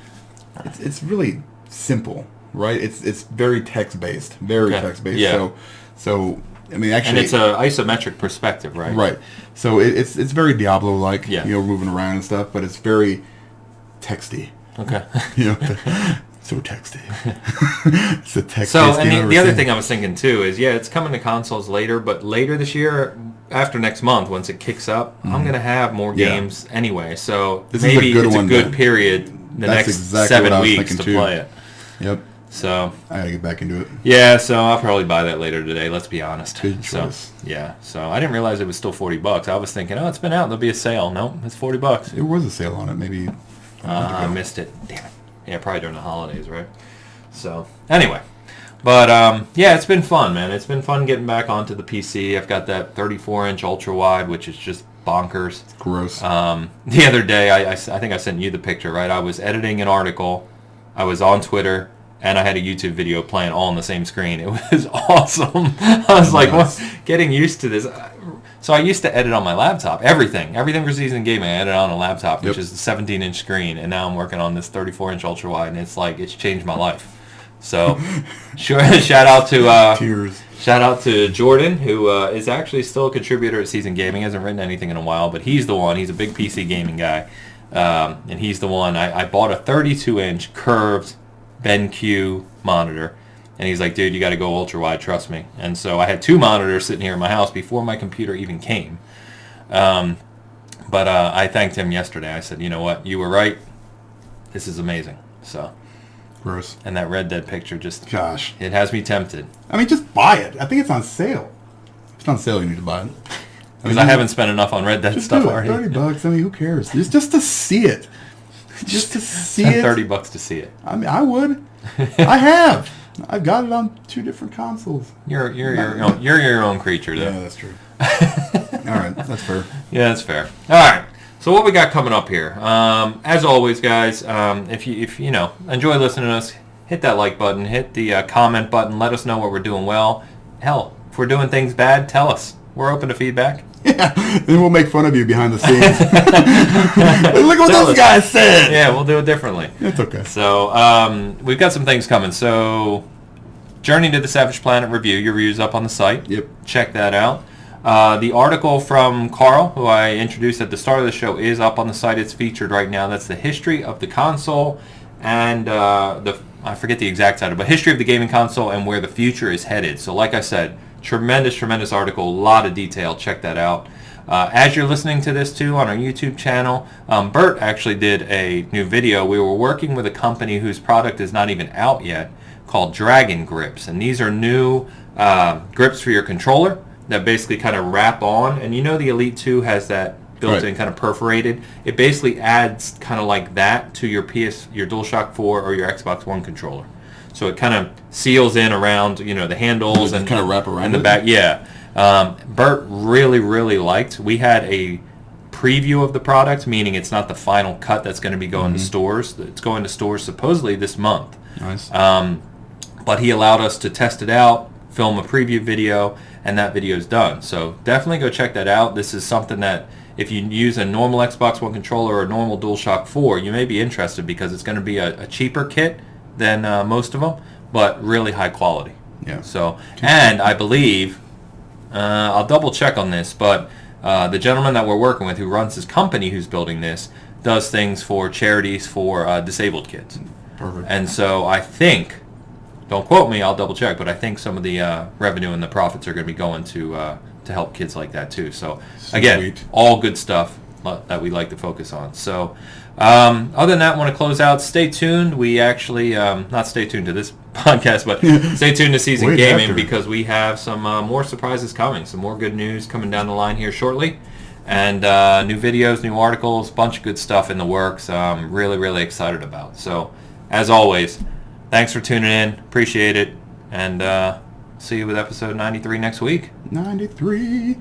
It's really simple, right? It's very text based, text based. Yeah. So I mean, actually, and it's a isometric perspective, right? Right. So it's very Diablo-like, yeah. Moving around and stuff, but it's very texty. Okay. So texty. It's a text. So, and the other thing I was thinking too is, it's coming to consoles later, but later this year, after next month, once it kicks up, I'm going to have more games anyway. So maybe it's a good period the next 7 weeks to play it. Yep. So I gotta get back into it. Yeah, so I'll probably buy that later today. Let's be honest. Good choice. So I didn't realize it was still $40. I was thinking, it's been out. There'll be a sale. No, it's $40. There was a sale on it. Maybe I missed it. Damn it. Yeah, probably during the holidays, right? So anyway, but it's been fun, man. It's been fun getting back onto the PC. I've got that 34-inch ultra wide, which is just bonkers. It's gross. The other day, I think I sent you the picture, right? I was editing an article. I was on Twitter. And I had a YouTube video playing all on the same screen. It was awesome. I was like, getting used to this. So I used to edit on my laptop. Everything for Season Gaming, I edit on a laptop, which is a 17-inch screen. And now I'm working on this 34-inch ultra-wide, and it's changed my life. So shout out to Tears. Shout out to Jordan, who is actually still a contributor at Season Gaming. Hasn't written anything in a while, but he's the one. He's a big PC gaming guy. And he's the one. I bought a 32-inch curved BenQ monitor, and he's like, dude, you got to go ultra wide, trust me. And so I had 2 monitors sitting here in my house before my computer even came. But I thanked him yesterday. I said, you know what, you were right, this is amazing. So gross. And that Red Dead picture just, gosh, it has me tempted. I mean, just buy it. I think it's on sale. If it's on sale, you need to buy it. Because I haven't spent enough on Red Dead stuff already. $30. I mean, who cares? Just to see it. Just to see it. $30 to see it. I mean, I would. I have. I've got it on 2 different consoles. You're your own creature, though. Yeah, that's true. All right, that's fair. Yeah, that's fair. All right. So what we got coming up here? As always, guys, if you enjoy listening to us, hit that like button, hit the comment button. Let us know what we're doing well. Hell, if we're doing things bad, tell us. We're open to feedback. Yeah, then we'll make fun of you behind the scenes. Look what this guy said. Yeah, we'll do it differently. It's okay. So we've got some things coming. So Journey to the Savage Planet review. Your review's up on the site. Yep. Check that out. The article from Carl, who I introduced at the start of the show, is up on the site. It's featured right now. That's the history of the console and I forget the exact title, but history of the gaming console and where the future is headed. So like I said, tremendous article, a lot of detail. Check that out. As you're listening to this too on our YouTube channel, Bert actually did a new video. We were working with a company whose product is not even out yet, called Dragon Grips, and these are new grips for your controller that basically kind of wrap on. And you know the Elite 2 has that built-in kind of perforated. It basically adds kind of like that to your DualShock 4 or your Xbox One controller. So it kind of seals in around, you know, the handles and kind of wrap around the back. Yeah. Bert really liked. We had a preview of the product, meaning it's not the final cut that's going to be going to stores. It's going to stores supposedly this month. Nice. But he allowed us to test it out, film a preview video, and that video is done. So definitely go check that out. This is something that if you use a normal Xbox One controller or a normal DualShock 4, you may be interested because it's going to be a cheaper kit than most of them, but really high quality. Yeah. So, and I believe, I'll double check on this, but the gentleman that we're working with who runs his company who's building this does things for charities for disabled kids. Perfect. And so I think, don't quote me, I'll double check, but I think some of the revenue and the profits are going to be going to help kids like that too. So again, all good stuff that we like to focus on. So other than that, I want to close out. Stay tuned. We actually, not stay tuned to this podcast, but stay tuned to Season Gaming because we have some more surprises coming, some more good news coming down the line here shortly. And new videos, new articles, bunch of good stuff in the works. Really excited about. So as always, thanks for tuning in. Appreciate it. And see you with episode 93 next week. 93.